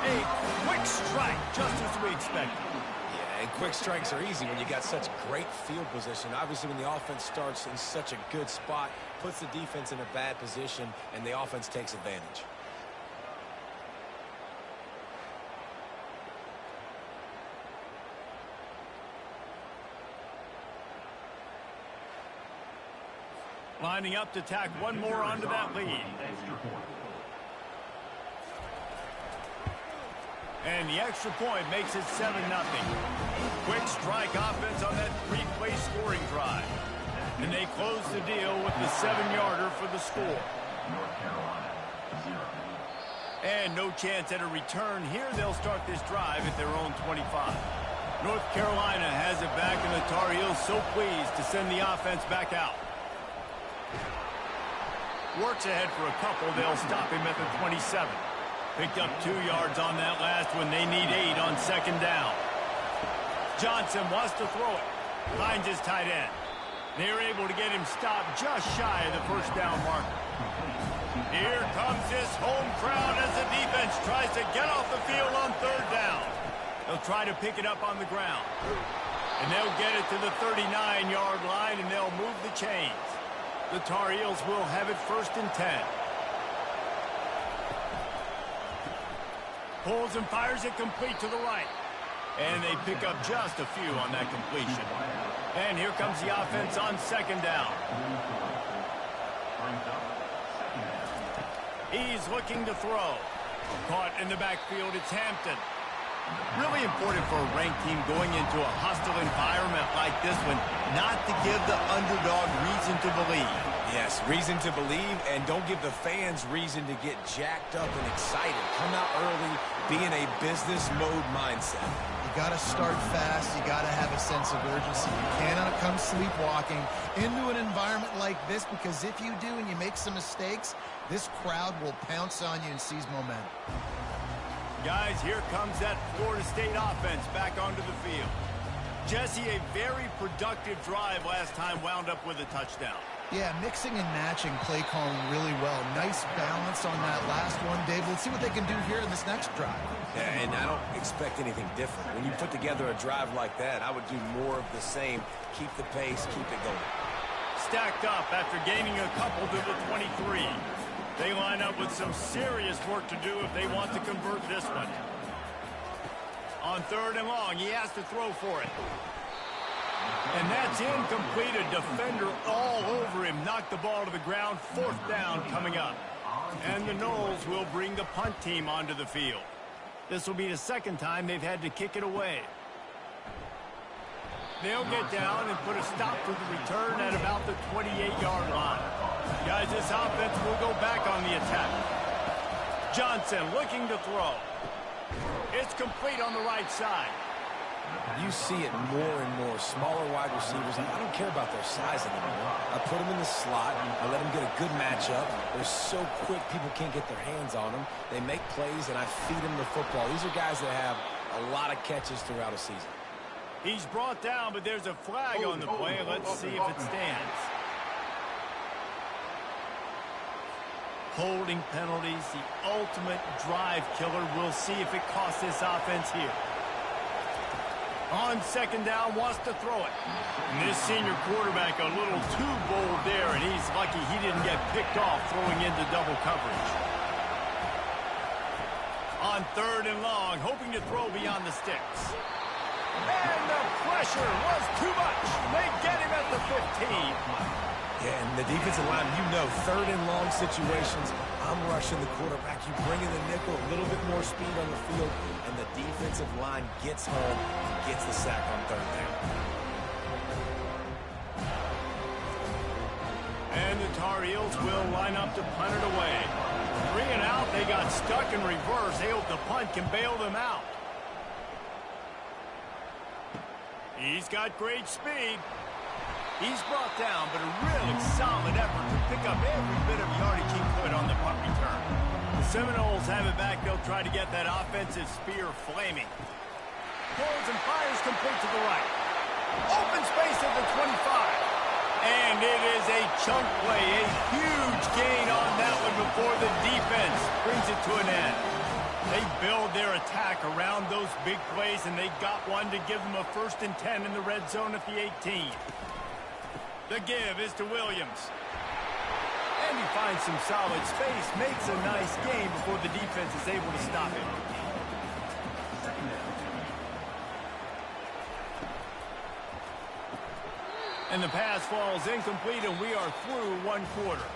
A quick strike, just as we expected. Yeah, and quick strikes are easy when you got such great field position. Obviously, when the offense starts in such a good spot, puts the defense in a bad position, and the offense takes advantage. Lining up to tack one more onto that lead. And the extra point makes it 7-0. Quick strike offense on that 3-play scoring drive. And they close the deal with the 7-yarder for the score. North Carolina, 0. And no chance at a return here. They'll start this drive at their own 25. North Carolina has it back, and the Tar Heels so pleased to send the offense back out. Works ahead for a couple. They'll stop him at the 27. Picked up 2 yards on that last one. They need 8 on second down. Johnson wants to throw it. Finds his tight end. They're able to get him stopped just shy of the first down marker. Here comes this home crowd as the defense tries to get off the field on third down. They'll try to pick it up on the ground. And they'll get it to the 39-yard line, and they'll move the chains. The Tar Heels will have it first and 10. Pulls and fires it complete to the right. And they pick up just a few on that completion. And here comes the offense on second down. He's looking to throw. Caught in the backfield, it's Hampton. Really important for a ranked team going into a hostile environment like this one, not to give the underdog reason to believe. Yes, reason to believe, and don't give the fans reason to get jacked up and excited. Come out early, be in a business mode mindset. You got to start fast. You got to have a sense of urgency. You cannot come sleepwalking into an environment like this, because if you do and you make some mistakes, this crowd will pounce on you and seize momentum. Guys, here comes that Florida State offense back onto the field. Jesse, a very productive drive last time wound up with a touchdown. Yeah, mixing and matching play calling really well. Nice balance on that last one, Dave. Let's see what they can do here in this next drive. Yeah, and I don't expect anything different. When you put together a drive like that, I would do more of the same. Keep the pace, keep it going. Stacked up after gaining a couple to the 23. They line up with some serious work to do if they want to convert this one. On third and long, he has to throw for it. And that's incomplete. A defender all over him. Knocked the ball to the ground. Fourth down coming up. And the Noles will bring the punt team onto the field. This will be the second time they've had to kick it away. They'll get down and put a stop to the return at about the 28-yard line. Guys, this offense will go back on the attack. Johnson looking to throw. It's complete on the right side. You see it more and more. Smaller wide receivers, I don't care about their size anymore. I put them in the slot. I let them get a good matchup. They're so quick, people can't get their hands on them. They make plays, and I feed them the football. These are guys that have a lot of catches throughout a season. He's brought down, but there's a flag on the play. Let's see if it stands. Holding penalties, the ultimate drive killer. We'll see if it costs this offense here. On second down, wants to throw it. And this senior quarterback a little too bold there, and he's lucky he didn't get picked off throwing into double coverage. On third and long, hoping to throw beyond the sticks. And the pressure was too much. They get him at the 15. Yeah, and the defensive line, you know, third and long situations, I'm rushing the quarterback. You bring in the nickel, a little bit more speed on the field, and the defensive line gets home and gets the sack on third down. And the Tar Heels will line up to punt it away. 3 and out, they got stuck in reverse. They hope the punt can bail them out. He's got great speed. He's brought down, but a really solid effort to pick up every bit of yardage he could on the punt return. The Seminoles have it back. They'll try to get that offensive spear flaming. Pulls and fires complete to the right. Open space at the 25. And it is a chunk play, a huge gain on that one before the defense brings it to an end. They build their attack around those big plays, and they got one to give them a 1st and 10 in the red zone at the 18. The give is to Williams. And he finds some solid space, makes a nice gain before the defense is able to stop him. And the pass falls incomplete, and we are through 1 quarter.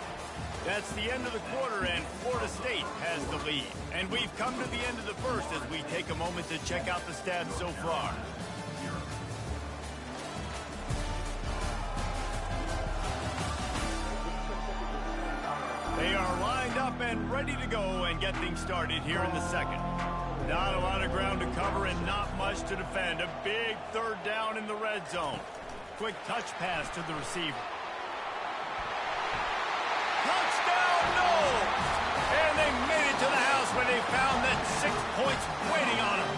That's the end of the quarter, and Florida State has the lead. And we've come to the end of the first as we take a moment to check out the stats so far. They are lined up and ready to go and get things started here in the second. Not a lot of ground to cover and not much to defend. A big 3rd down in the red zone. Quick touch pass to the receiver. Touchdown, no! And they made it to the house when they found that 6 points waiting on them.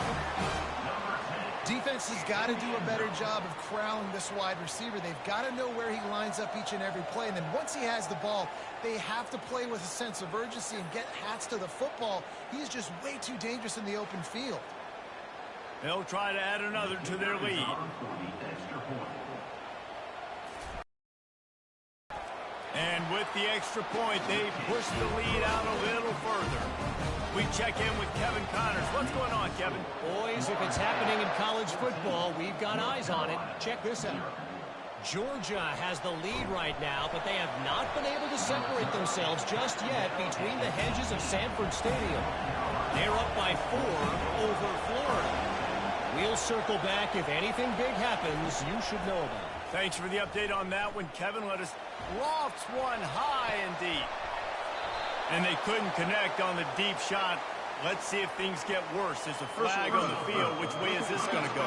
Defense has got to do a better job of corralling this wide receiver. They've got to know where he lines up each and every play. And then once he has the ball, they have to play with a sense of urgency and get hats to the football. He's just way too dangerous in the open field. They'll try to add another to their lead. And with the extra point, they push the lead out a little further. We check in with Kevin Connors. What's going on, Kevin? Boys, if it's happening in college football, we've got eyes on it. Check this out. Georgia has the lead right now, but they have not been able to separate themselves just yet between the hedges of Sanford Stadium. They're up by 4 over Florida. We'll circle back. If anything big happens, you should know about it. Thanks for the update on that one, Kevin. Let us lofts one high and deep. And they couldn't connect on the deep shot. Let's see if things get worse. There's a flag on the field. Which way is this going to go?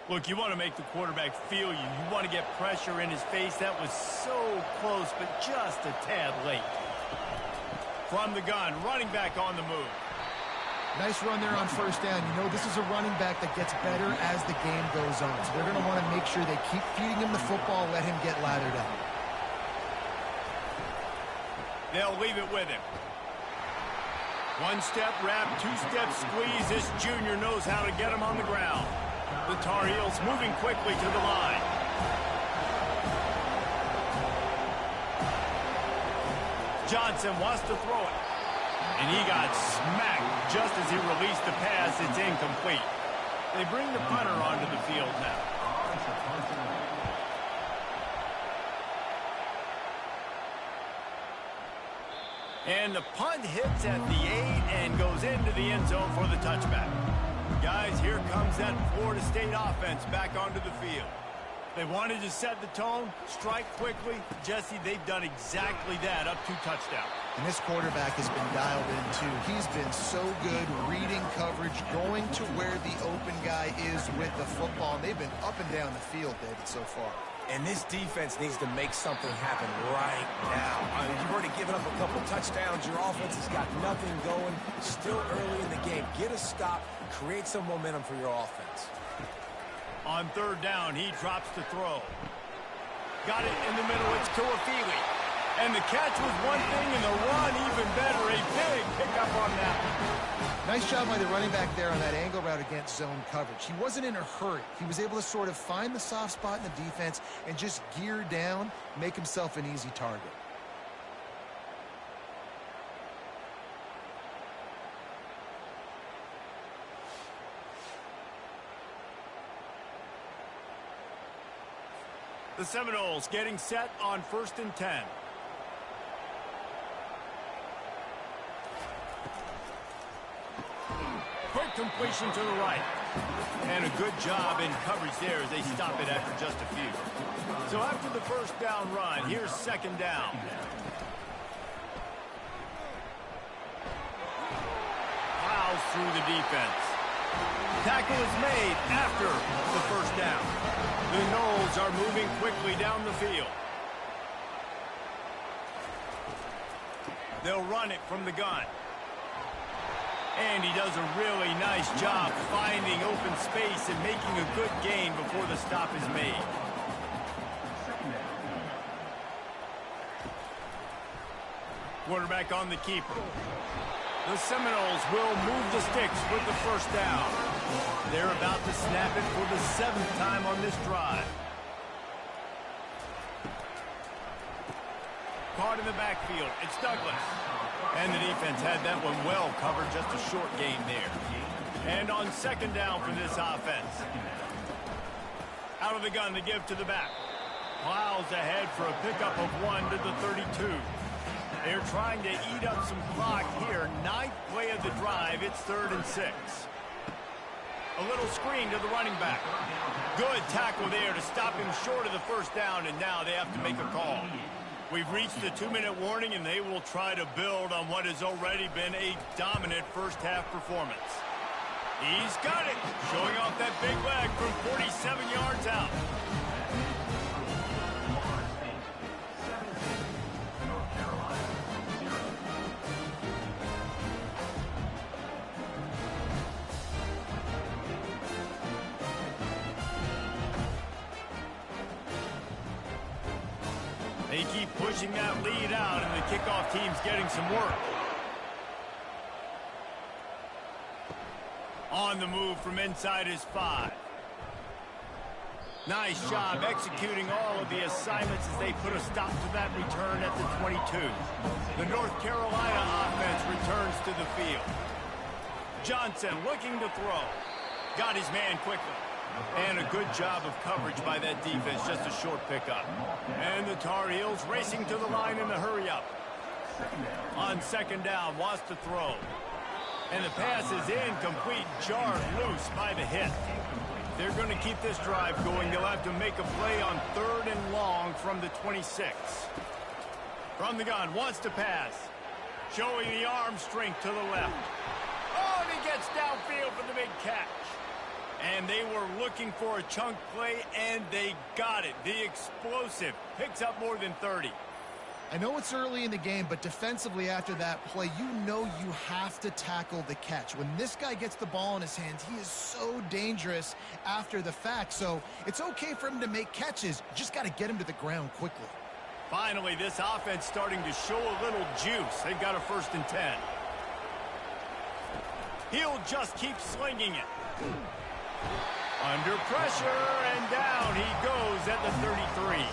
Look, you want to make the quarterback feel you. You want to get pressure in his face. That was so close, but just a tad late. From the gun, running back on the move. Nice run there on first down. You know, this is a running back that gets better as the game goes on. So they're going to want to make sure they keep feeding him the football, let him get lathered up. They'll leave it with him. One-step wrap, two-step squeeze. This junior knows how to get him on the ground. The Tar Heels moving quickly to the line. Johnson wants to throw it. And he got smacked just as he released the pass. It's incomplete. They bring the punter onto the field now. And the punt hits at the 8 and goes into the end zone for the touchback. Guys, here comes that Florida State offense back onto the field. They wanted to set the tone, strike quickly. Jesse, they've done exactly that, up 2 touchdowns. And this quarterback has been dialed in, too. He's been so good reading coverage, going to where the open guy is with the football. And they've been up and down the field, David, so far. And this defense needs to make something happen right now. You've already given up a couple touchdowns. Your offense has got nothing going. Still early in the game. Get a stop. Create some momentum for your offense. On third down, he drops to throw. Got it in the middle. It's Tuafili. And the catch was one thing, and the run even better. A big pickup on that one. Nice job by the running back there on that angle route against zone coverage. He wasn't in a hurry. He was able to sort of find the soft spot in the defense and just gear down, make himself an easy target. The Seminoles getting set on 1st and 10. Quick completion to the right. And a good job in coverage there as they stop it after just a few. So after the first down run, here's 2nd down. Plows through the defense. Tackle is made after the first down. The Noles are moving quickly down the field. They'll run it from the gun. And he does a really nice job finding open space and making a good gain before the stop is made. Quarterback on the keeper. The Seminoles will move the sticks with the first down. They're about to snap it for the 7th time on this drive. Caught in the backfield. It's Douglas. And the defense had that one well covered. Just a short gain there. And on 2nd down for this offense. Out of the gun to give to the back. Plows ahead for a pickup of 1 to the 32. They're trying to eat up some clock here. 9th play of the drive. It's 3rd and 6. A little screen to the running back. Good tackle there to stop him short of the first down, and now they have to make a call. We've reached the 2-minute warning, and they will try to build on what has already been a dominant first-half performance. He's got it, showing off that big leg from 47 yards out. They keep pushing that lead out, and the kickoff team's getting some work. On the move from inside his 5. Nice job executing all of the assignments as they put a stop to that return at the 22. The North Carolina offense returns to the field. Johnson looking to throw. Got his man quickly. And a good job of coverage by that defense, just a short pickup. And the Tar Heels racing to the line in the hurry-up. On second down, wants to throw. And the pass is incomplete, jarred loose by the hit. They're going to keep this drive going. They'll have to make a play on 3rd and long from the 26. From the gun, wants to pass. Showing the arm strength to the left. Oh, and he gets downfield for the big catch. And they were looking for a chunk play, and they got it. The explosive picks up more than 30. I know it's early in the game, but defensively after that play, you know you have to tackle the catch. When this guy gets the ball in his hands, he is so dangerous after the fact. So it's okay for him to make catches. You just got to get him to the ground quickly. Finally, this offense starting to show a little juice. They've got a 1st and 10. He'll just keep slinging it. Under pressure, and down he goes at the 33.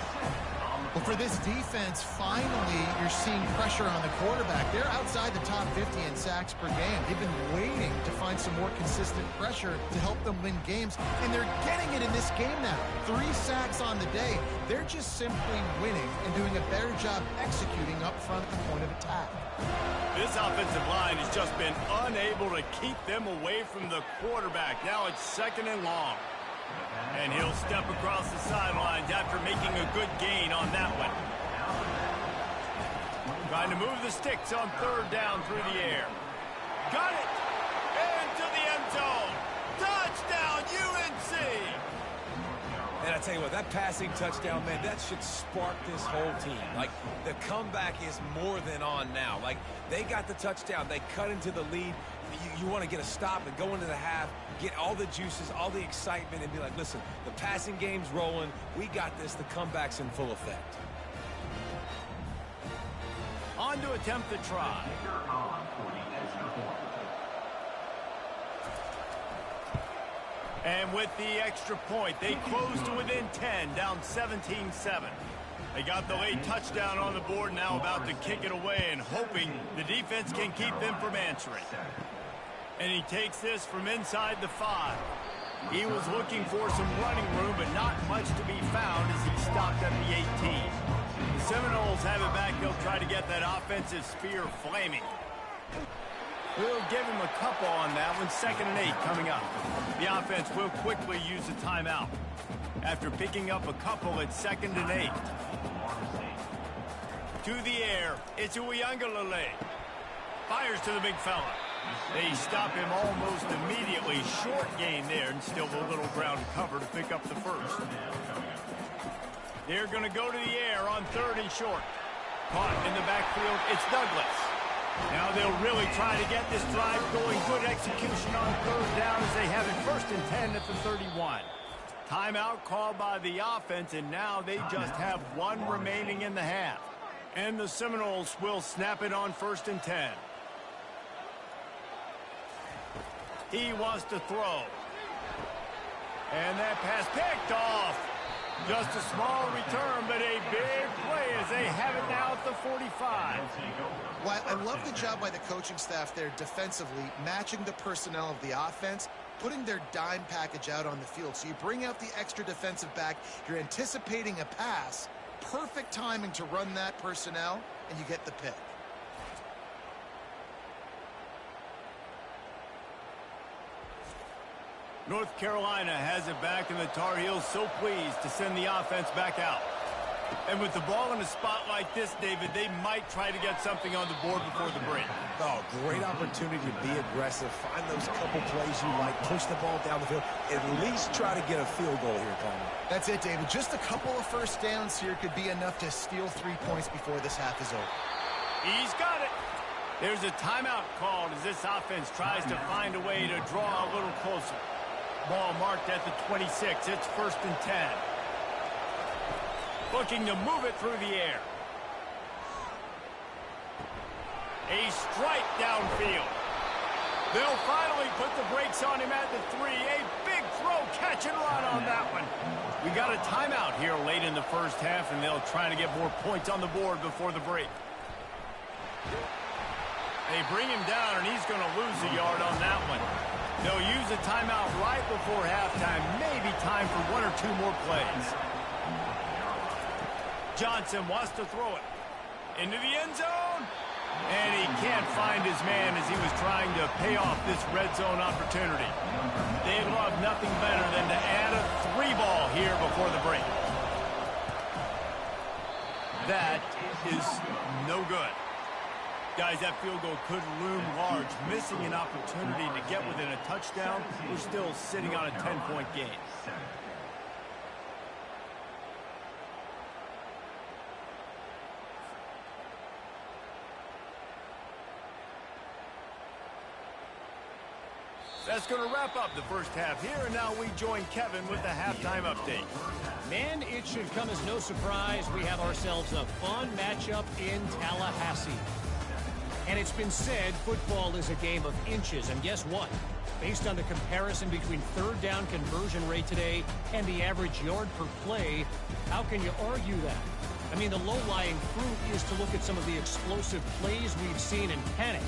Well, for this defense, finally, you're seeing pressure on the quarterback. They're outside the top 50 in sacks per game. They've been waiting to find some more consistent pressure to help them win games, and they're getting it in this game now. 3 sacks on the day. They're just simply winning and doing a better job executing up front at the point of attack. This offensive line has just been unable to keep them away from the quarterback. Now it's 2nd and long. And he'll step across the sidelines after making a good gain on that one. Trying to move the sticks on 3rd down through the air. Got it! Into the end zone. Touchdown, UNC! And I tell you what, that passing touchdown, man, that should spark this whole team. Like, the comeback is more than on now. Like, they got the touchdown. They cut into the lead. You want to get a stop and go into the half, get all the juices, all the excitement, and be like, listen, the passing game's rolling. We got this. The comeback's in full effect. On to attempt the try. And with the extra point, they close to within 10, down 17-7. They got the late touchdown on the board, now about to kick it away and hoping the defense can keep them from answering. And he takes this from inside the 5. He was looking for some running room, but not much to be found as he stopped at the 18. The Seminoles have it back. They'll try to get that offensive spear flaming. We'll give him a couple on that one. 2nd and 8 coming up. The offense will quickly use a timeout. After picking up a couple at 2nd and 8. To the air, it's Uiagalelei. Fires to the big fella. They stop him almost immediately. Short gain there, and still a little ground cover to pick up the 1st. They're going to go to the air on 3rd and short. Caught in the backfield, it's Douglas. Now they'll really try to get this drive going. Good execution on 3rd down as they have it 1st and 10 at the 31. Timeout called by the offense, and now they just have 1 remaining in the half. And the Seminoles will snap it on 1st and 10. He wants to throw. And that pass picked off. Just a small return, but a big play as they have it now at the 45. Well, I love the job by the coaching staff there defensively, matching the personnel of the offense, putting their dime package out on the field. So you bring out the extra defensive back, you're anticipating a pass, perfect timing to run that personnel, and you get the pick. North Carolina has it back, and the Tar Heels so pleased to send the offense back out. And with the ball in a spot like this, David, they might try to get something on the board before the break. Oh, great opportunity to be aggressive. Find those couple plays you like. Push the ball down the field. At least try to get a field goal here, Palmer. That's it, David. Just a couple of 1st downs here could be enough to steal 3 points before this half is over. He's got it. There's a timeout called as this offense tries to find a way to draw a little closer. Ball marked at the 26. It's 1st and 10. Looking to move it through the air. A strike downfield. They'll finally put the brakes on him at the 3. A big throw, catch and run on that one. We got a timeout here late in the first half, and they'll try to get more points on the board before the break. They bring him down, and he's going to lose a yard on that one. They'll use a timeout right before halftime. Maybe time for 1 or 2 more plays. Johnson wants to throw it into the end zone. And he can't find his man as he was trying to pay off this red zone opportunity. They'd love nothing better than to add a 3-ball here before the break. That is no good. Guys, that field goal could loom large. Missing an opportunity to get within a touchdown. We're still sitting on a 10-point game. That's going to wrap up the first half here, and now we join Kevin with the halftime update. Man, it should come as no surprise we have ourselves a fun matchup in Tallahassee. And it's been said football is a game of inches, and guess what? Based on the comparison between third down conversion rate today and the average yard per play, how can you argue that? I mean, the low-lying fruit is to look at some of the explosive plays we've seen and panic.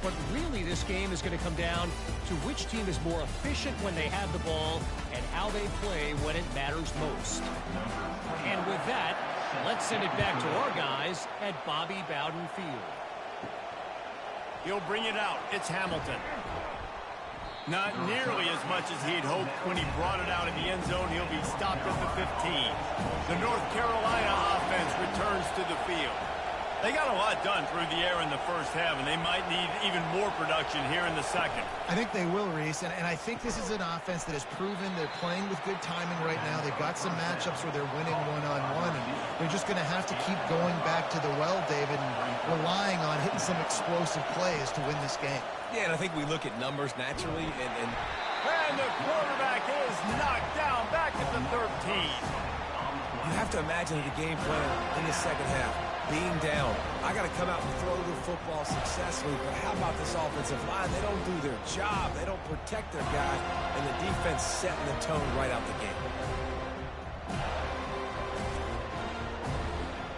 But really, this game is going to come down to which team is more efficient when they have the ball and how they play when it matters most. And with that, let's send it back to our guys at Bobby Bowden Field. He'll bring it out. It's Hamilton. Not nearly as much as he'd hoped when he brought it out in the end zone. He'll be stopped at the 15. The North Carolina offense returns to the field. They got a lot done through the air in the first half, and they might need even more production here in the second. I think they will, Reese, and I think this is an offense that has proven they're playing with good timing right now. They've got some matchups where they're winning one-on-one, and they're just going to have to keep going back to the well, David, and relying on hitting some explosive plays to win this game. Yeah, and I think we look at numbers naturally, and the quarterback is knocked down back at the 13. you have to imagine the game plan in the second half. Being down, I got to come out and throw the football successfully, but how about this offensive line? They don't do their job. They don't protect their guy, and the defense setting the tone right out the gate.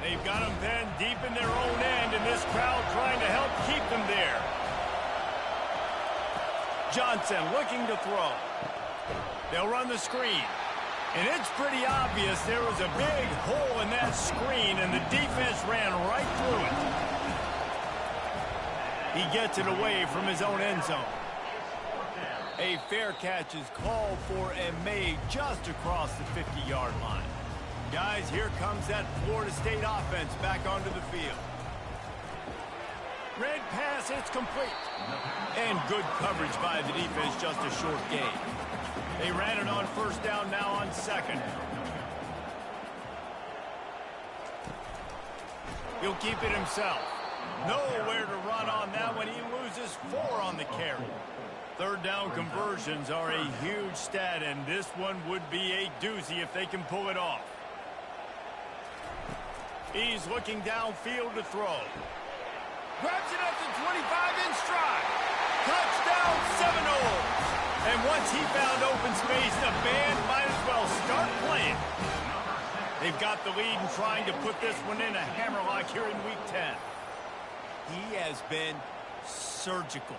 They've got them pinned deep in their own end, and this crowd trying to help keep them there. Johnson looking to throw. They'll run the screen. And it's pretty obvious there was a big hole in that screen, and the defense ran right through it. He gets it away from his own end zone. A fair catch is called for and made just across the 50-yard line. Guys, here comes that Florida State offense back onto the field. Red pass, it's complete. And good coverage by the defense, just a short gain. They ran it on first down, now on second. He'll keep it himself. Nowhere to run on that one. He loses 4 on the carry. Third down conversions are a huge stat, and this one would be a doozy if they can pull it off. He's looking downfield to throw. Grabs it up to 25 in stride. Touchdown Seminoles. And once he found open space, the band might as well start playing. They've got the lead and trying to put this one in a hammerlock here in Week 10. He has been surgical.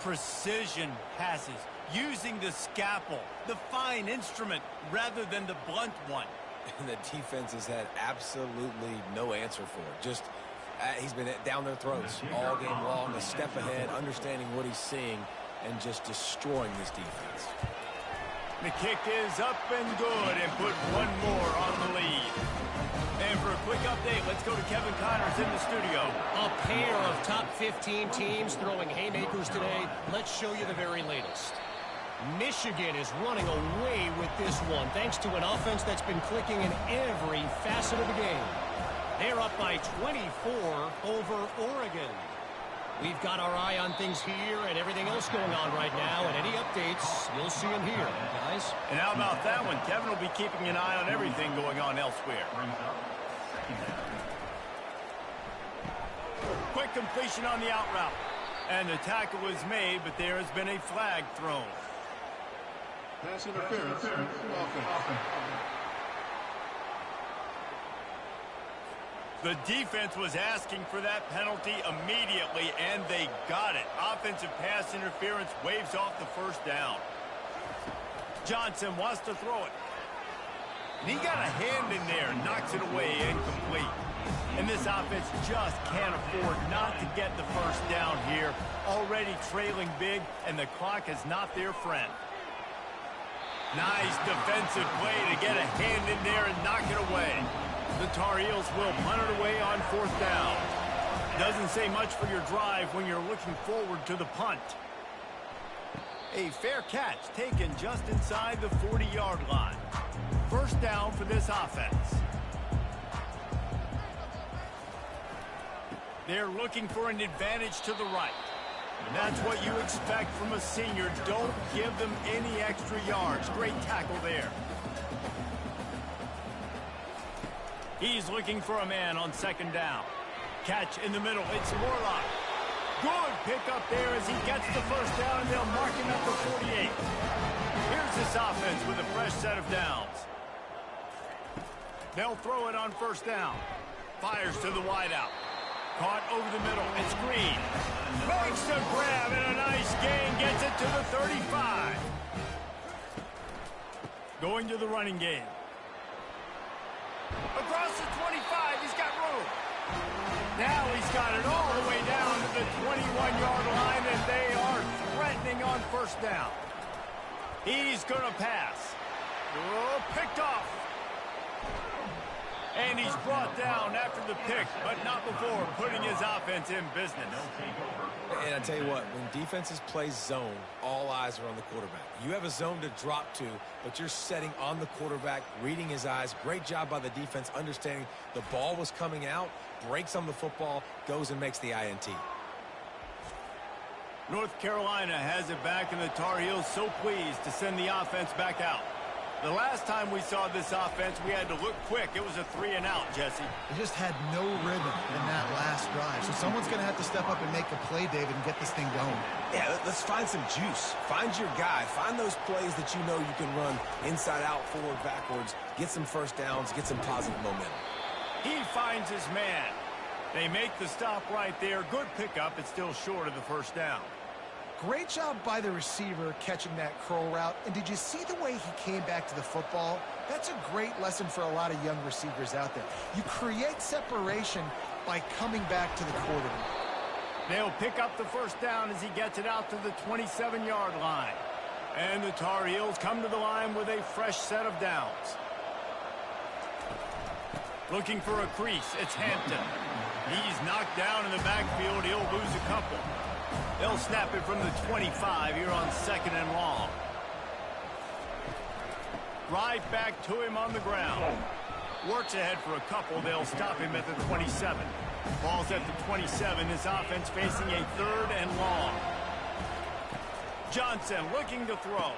Precision passes, using the scalpel, the fine instrument, rather than the blunt one. And the defense has had absolutely no answer for it. Just, he's been down their throats all game long, a step ahead, understanding what he's seeing, and just destroying this defense. The kick is up and good, and put one more on the lead. And for a quick update, let's go to Kevin Connors in the studio. A pair of top 15 teams throwing haymakers today. Let's show you the very latest. Michigan is running away with this one, thanks to an offense that's been clicking in every facet of the game. They're up by 24 over Oregon. We've got our eye on things here and everything else going on right now, and any updates, you'll see them here, guys. And how about that one? Kevin will be keeping an eye on everything going on elsewhere. Quick completion on the out route. And the tackle was made, but there has been a flag thrown. Pass interference. Offense. The defense was asking for that penalty immediately, and they got it. Offensive pass interference waves off the first down. Johnson wants to throw it. And he got a hand in there, knocks it away, incomplete. And this offense just can't afford not to get the first down here. Already trailing big, and the clock is not their friend. Nice defensive play to get a hand in there and knock it away. The Tar Heels will punt it away on fourth down. Doesn't say much for your drive when you're looking forward to the punt. A fair catch taken just inside the 40-yard line. First down for this offense. They're looking for an advantage to the right. That's what you expect from a senior. Don't give them any extra yards. Great tackle there. He's looking for a man on second down. Catch in the middle. It's Warlock. Good pickup there as he gets the first down, and they'll mark him at the 48. Here's this offense with a fresh set of downs. They'll throw it on first down. Fires to the wideout. Caught over the middle. It's Green. Makes the grab and a nice gain. Gets it to the 35. Going to the running game. Across the 25. He's got room. Now he's got it all the way down to the 21-yard line, and they are threatening on first down. He's going to pass. Oh, picked off. And he's brought down after the pick, but not before putting his offense in business. And I tell you what, when defenses play zone, all eyes are on the quarterback. You have a zone to drop to, but you're setting on the quarterback, reading his eyes. Great job by the defense, understanding the ball was coming out, breaks on the football, goes and makes the INT. North Carolina has it back, and the Tar Heels so pleased to send the offense back out. The last time we saw this offense, we had to look quick. It was a 3-and-out, Jesse. They just had no rhythm in that last drive. So someone's going to have to step up and make a play, David, and get this thing going. Yeah, let's find some juice. Find your guy. Find those plays that you know you can run inside out, forward, backwards. Get some first downs. Get some positive momentum. He finds his man. They make the stop right there. Good pickup. It's still short of the first down. Great job by the receiver catching that curl route. And did you see the way he came back to the football? That's a great lesson for a lot of young receivers out there. You create separation by coming back to the quarterback. They'll pick up the first down as he gets it out to the 27-yard line. And the Tar Heels come to the line with a fresh set of downs. Looking for a crease. It's Hampton. He's knocked down in the backfield. He'll lose a couple. They'll snap it from the 25 here on second and long. Right back to him on the ground. Works ahead for a couple. They'll stop him at the 27. Ball's at the 27. This offense facing a third and long. Johnson looking to throw.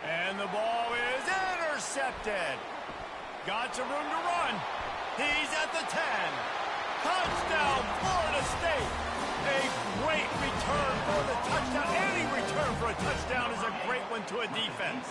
And the ball is intercepted. Got some room to run. He's at the 10. Touchdown, Florida State. A great return for the touchdown. Any return for a touchdown is a great one to a defense.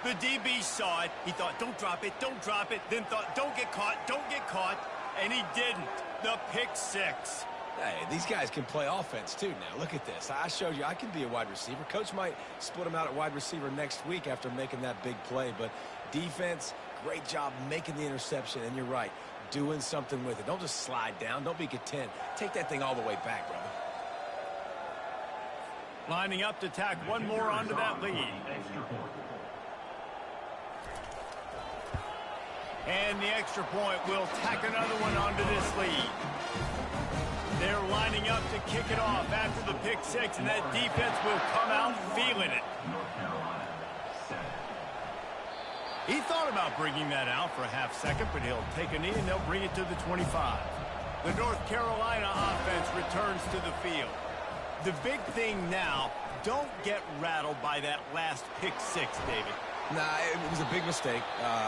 The DB saw it. He thought, don't drop it, don't drop it. Then thought, don't get caught, don't get caught. And he didn't. The pick six. Hey, these guys can play offense too now. Look at this. I showed you I can be a wide receiver. Coach might split him out at wide receiver next week after making that big play. But defense, great job making the interception. And you're right, doing something with it. Don't just slide down. Don't be content. Take that thing all the way back, brother. Lining up to tack one more onto that lead. And the extra point will tack another one onto this lead. They're lining up to kick it off after the pick six, and that defense will come out feeling it. He thought about bringing that out for a half second, but he'll take a knee and they'll bring it to the 25. The North Carolina offense returns to the field. The big thing now, don't get rattled by that last pick six, David. Nah, it was a big mistake.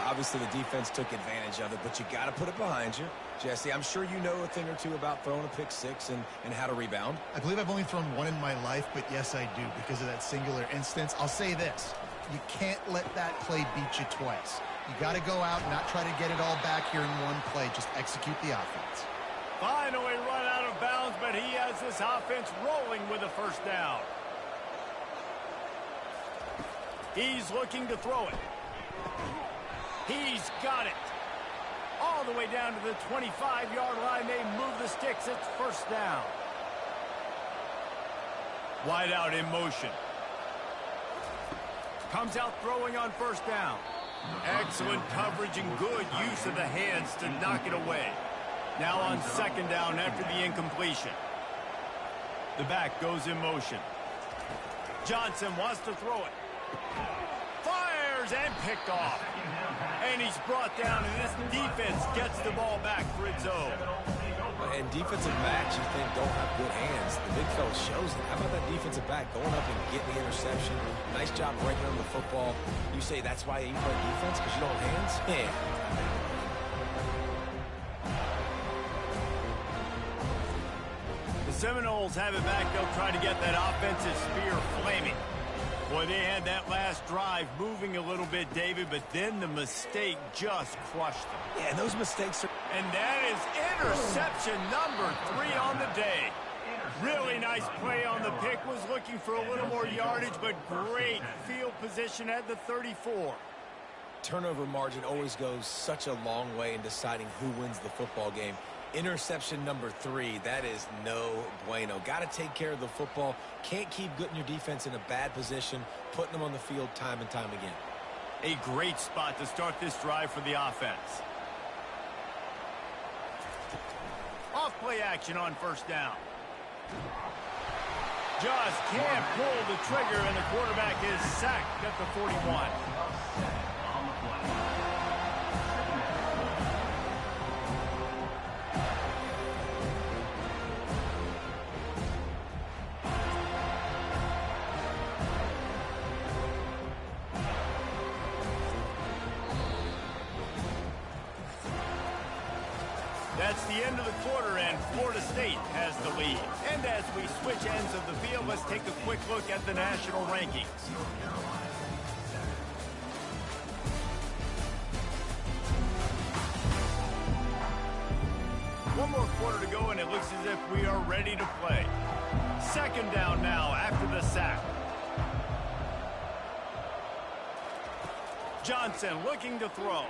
Obviously, the defense took advantage of it, but you got to put it behind you. Jesse. I'm sure you know a thing or two about throwing a pick six and how to rebound. I believe I've only thrown one in my life, but yes, I do because of that singular instance. I'll say this. You can't let that play beat you twice. You got to go out and not try to get it all back here in one play. Just execute the offense. Finally run out of bounds, but he has this offense rolling with a first down. He's looking to throw it. He's got it. All the way down to the 25-yard line. They move the sticks. It's first down. Wide out in motion. Comes out throwing on first down. Excellent coverage and good use of the hands to knock it away. Now on second down after the incompletion. The back goes in motion. Johnson wants to throw it. Fires and picked off. And he's brought down, and this defense gets the ball back for its own. And defensive backs, you think, don't have good hands. The big fella shows it. How about that defensive back going up and getting the interception? Nice job breaking on the football. You say that's why you play defense, because you don't have hands? Yeah. The Seminoles have it back. They'll try to get that offensive spear flaming. Boy, they had that last drive moving a little bit, David, but then the mistake just crushed them. Yeah, those mistakes are... And that is interception number 3 on the day. Really nice play on the pick. Was looking for a little more yardage, but great field position at the 34. Turnover margin always goes such a long way in deciding who wins the football game. Interception number 3, that is no bueno. Got to take care of the football. Can't keep getting your defense in a bad position, putting them on the field time and time again. A great spot to start this drive for the offense. Off play action on first down. Just can't pull the trigger, and the quarterback is sacked at the 41. That's the end of the quarter, and Florida State has the lead. And as we switch ends of the field, let's take a quick look at the national rankings. One more quarter to go, and it looks as if we are ready to play. Second down now after the sack. Johnson looking to throw.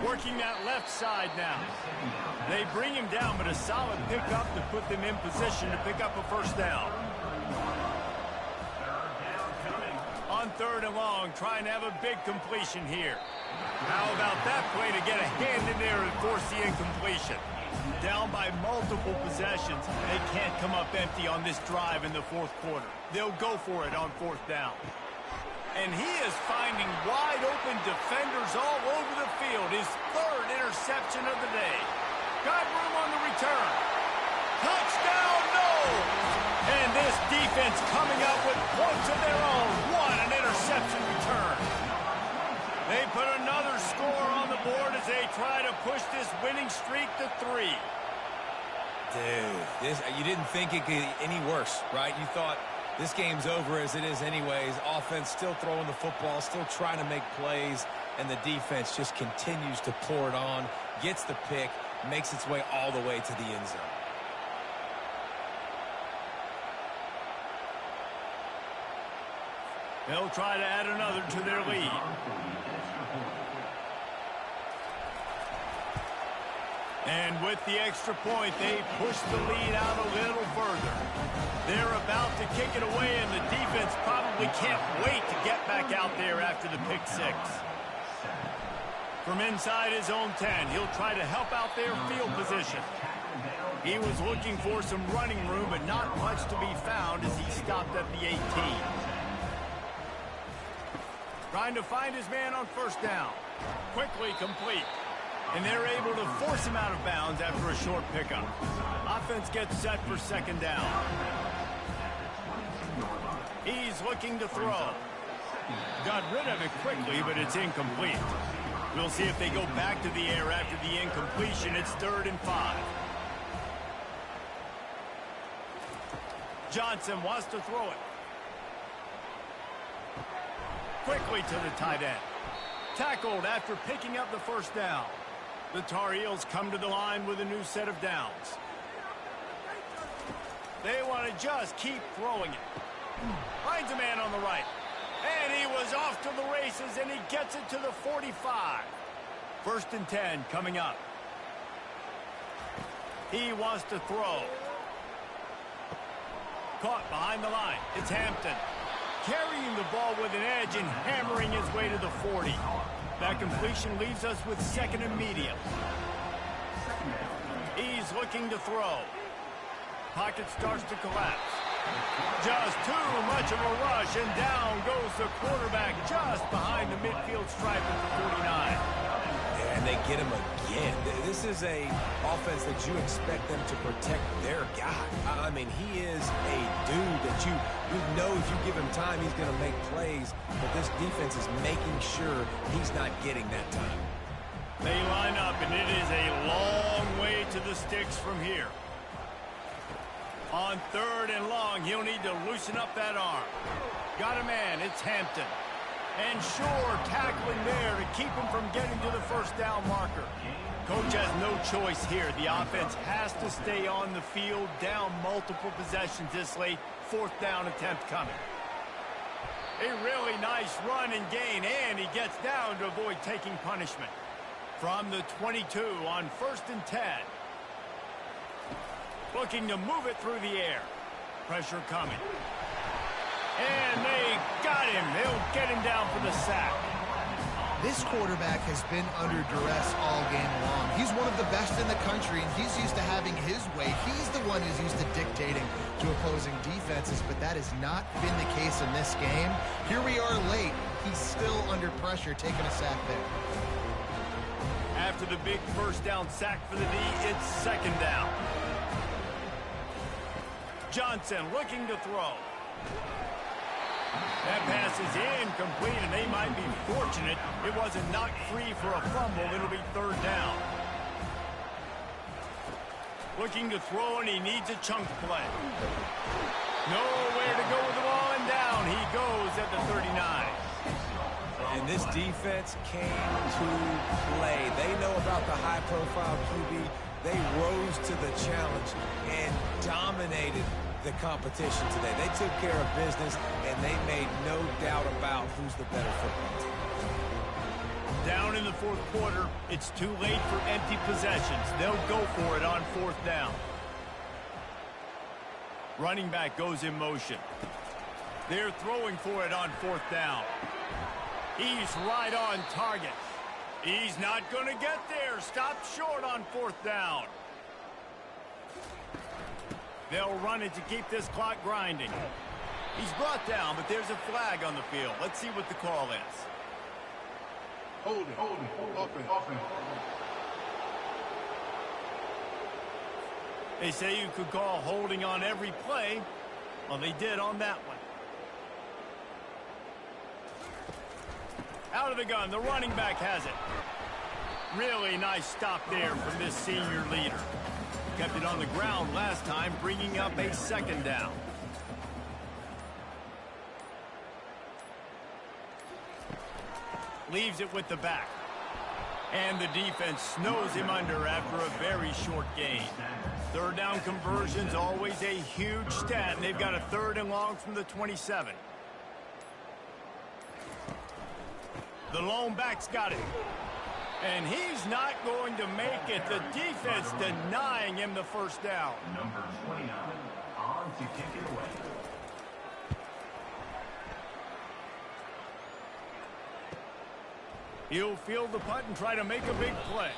Working that left side now. They bring him down, but a solid pickup to put them in position to pick up a first down. On third and long, trying to have a big completion here. How about that play to get a hand in there and force the incompletion? Down by multiple possessions. They can't come up empty on this drive in the fourth quarter. They'll go for it on fourth down. And he is finding wide-open defenders all over the field. His third interception of the day. Got room on the return. Touchdown, no! And this defense coming up with points of their own. What an interception return. They put another score on the board as they try to push this winning streak to 3. Dude, you didn't think it could get any worse, right? You thought... this game's over as it is anyways. Offense still throwing the football, still trying to make plays, and the defense just continues to pour it on, gets the pick, makes its way all the way to the end zone. They'll try to add another to their lead. And with the extra point, they push the lead out a little further. They're about to kick it away, and the defense probably can't wait to get back out there after the pick six. From inside his own 10, he'll try to help out their field position. He was looking for some running room, but not much to be found as he stopped at the 18. Trying to find his man on first down. Quickly complete. And they're able to force him out of bounds after a short pickup. Offense gets set for second down. He's looking to throw. Got rid of it quickly, but it's incomplete. We'll see if they go back to the air after the incompletion. It's 3rd and 5. Johnson wants to throw it. Quickly to the tight end. Tackled after picking up the first down. The Tar Heels come to the line with a new set of downs. They want to just keep throwing it. Finds a man on the right. And he was off to the races, and he gets it to the 45. 1st and 10 coming up. He wants to throw. Caught behind the line. It's Hampton. Carrying the ball with an edge and hammering his way to the 40. That completion leaves us with 2nd and medium. He's looking to throw. Pocket starts to collapse. Just too much of a rush, and down goes the quarterback just behind the midfield stripe at the 49. And they get him again. This is a offense that you expect them to protect their guy. I mean, he is a dude that you know if you give him time, he's going to make plays. But this defense is making sure he's not getting that time. They line up, and it is a long way to the sticks from here. On 3rd and long, he'll need to loosen up that arm. Got a man. It's Hampton. And sure, tackling there to keep him from getting to the first down marker. Coach has no choice here. The offense has to stay on the field, down multiple possessions this late. 4th down attempt coming. A really nice run and gain, and he gets down to avoid taking punishment. From the 22 on 1st and 10. Looking to move it through the air. Pressure coming. And they got him. They'll get him down for the sack. This quarterback has been under duress all game long. He's one of the best in the country, and he's used to having his way. He's the one who's used to dictating to opposing defenses, but that has not been the case in this game. Here we are late. He's still under pressure, taking a sack there. After the big first down sack for the D, it's 2nd down. Johnson looking to throw. That pass is incomplete, and they might be fortunate it wasn't knocked free for a fumble. It'll be 3rd down. Looking to throw, and he needs a chunk play. Nowhere to go with the ball, and down he goes at the 39. And this defense came to play. They know about the high-profile QB. They rose to the challenge and dominated the competition today. They took care of business, and they made no doubt about who's the better football team. Down in the 4th quarter, it's too late for empty possessions. They'll go for it on 4th down. Running back goes in motion. They're throwing for it on 4th down. He's right on target. He's not going to get there. Stop short on 4th down. They'll run it to keep this clock grinding. He's brought down, but there's a flag on the field. Let's see what the call is. Holding. Offense. They say you could call holding on every play. Well, they did on that one. Out of the gun, the running back has it. Really nice stop there from this senior leader. Kept it on the ground last time, bringing up a 2nd down. Leaves it with the back. And the defense snows him under after a very short gain. 3rd down conversions, always a huge stat, and they've got a 3rd and long from the 27. The lone back's got it. And he's not going to make it. The defense denying him the first down. Number 29 on to kick it away. He'll field the punt and try to make a big play.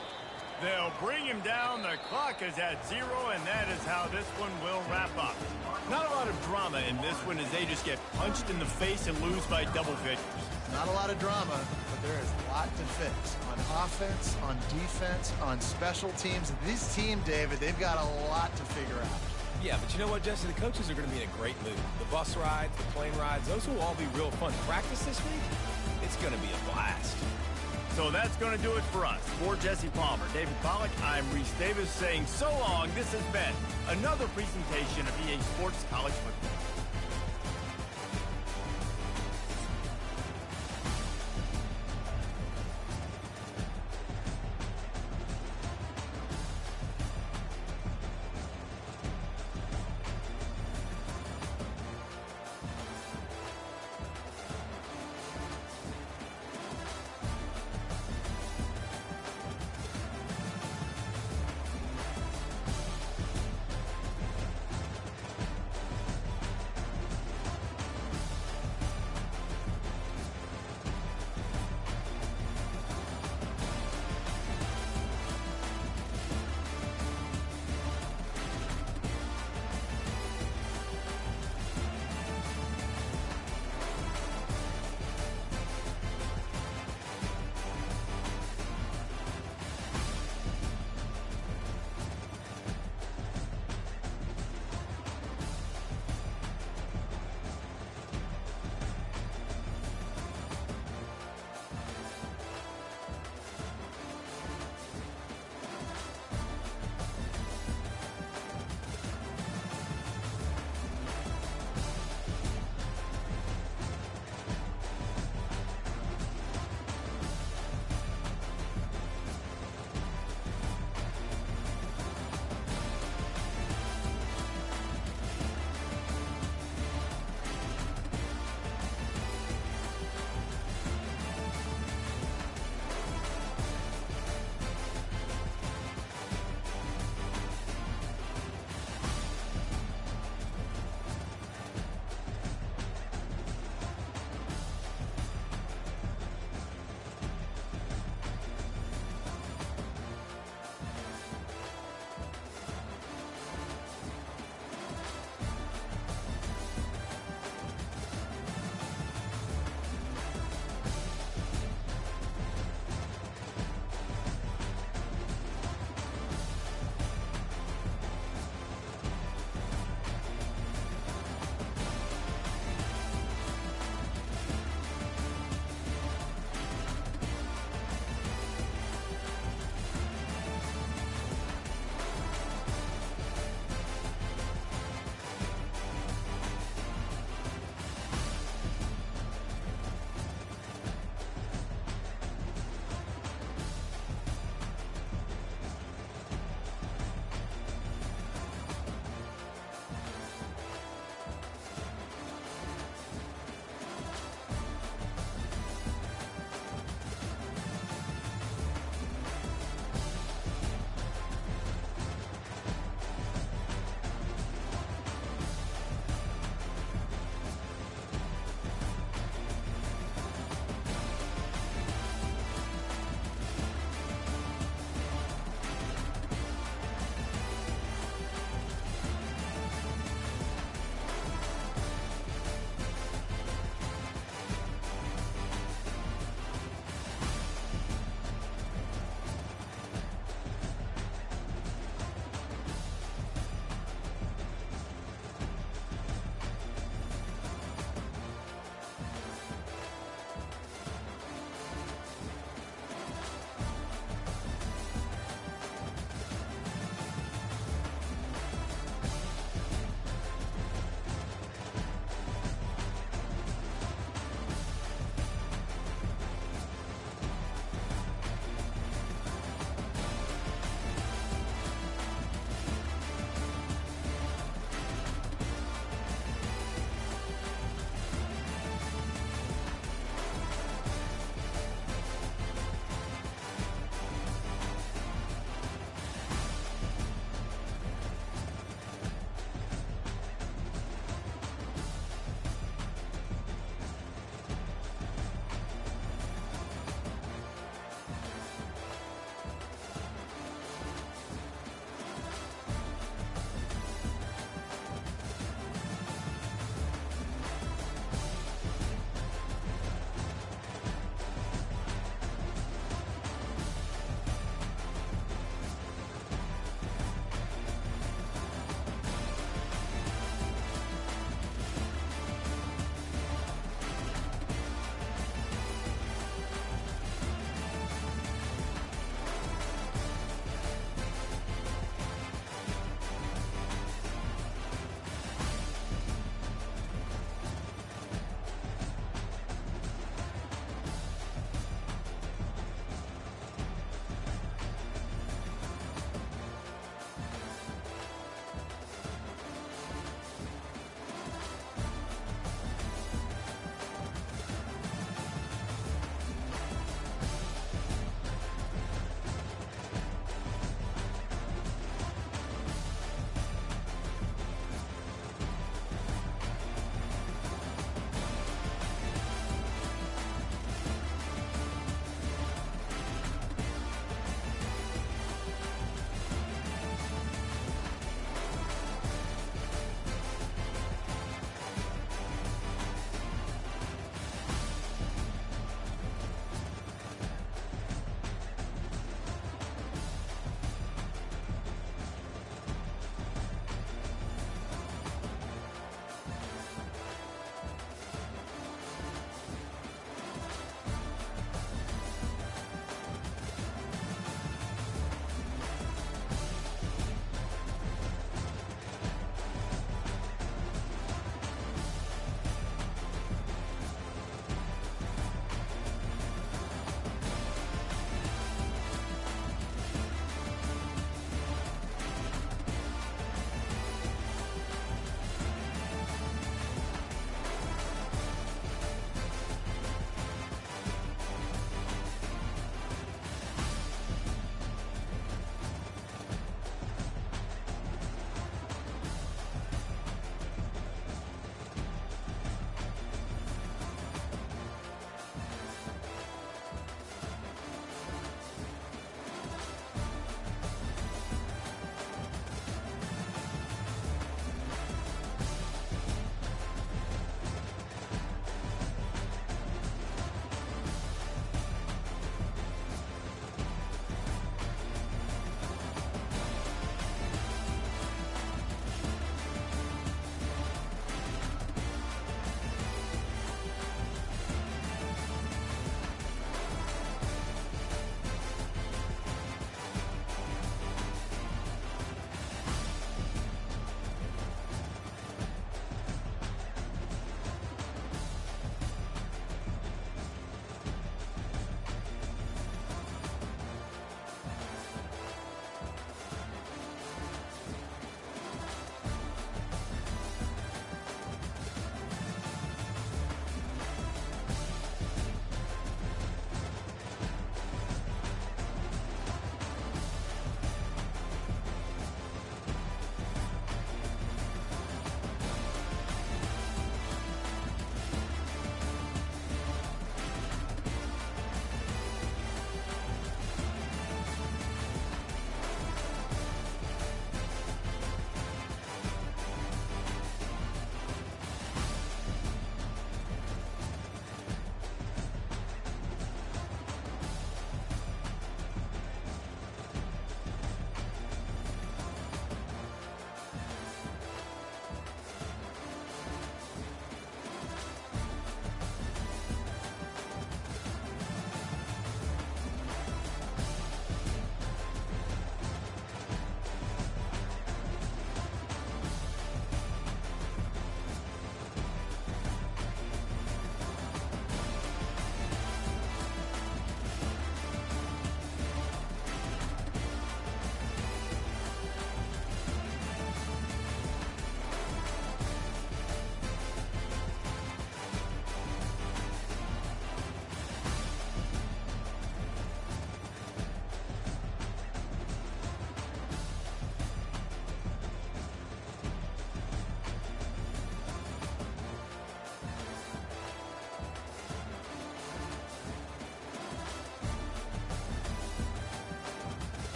They'll bring him down. The clock is at 0, and that is how this one will wrap up. Not a lot of drama in this one as they just get punched in the face and lose by double figures. Not a lot of drama, but there is a lot to fix. On offense, on defense, on special teams. This team, David, they've got a lot to figure out. Yeah, but you know what, Jesse? The coaches are going to be in a great mood. The bus rides, the plane rides, those will all be real fun. Practice this week, it's going to be a blast. So that's going to do it for us. For Jesse Palmer, David Pollack, I'm Reese Davis saying so long. This has been another presentation of EA Sports College Football.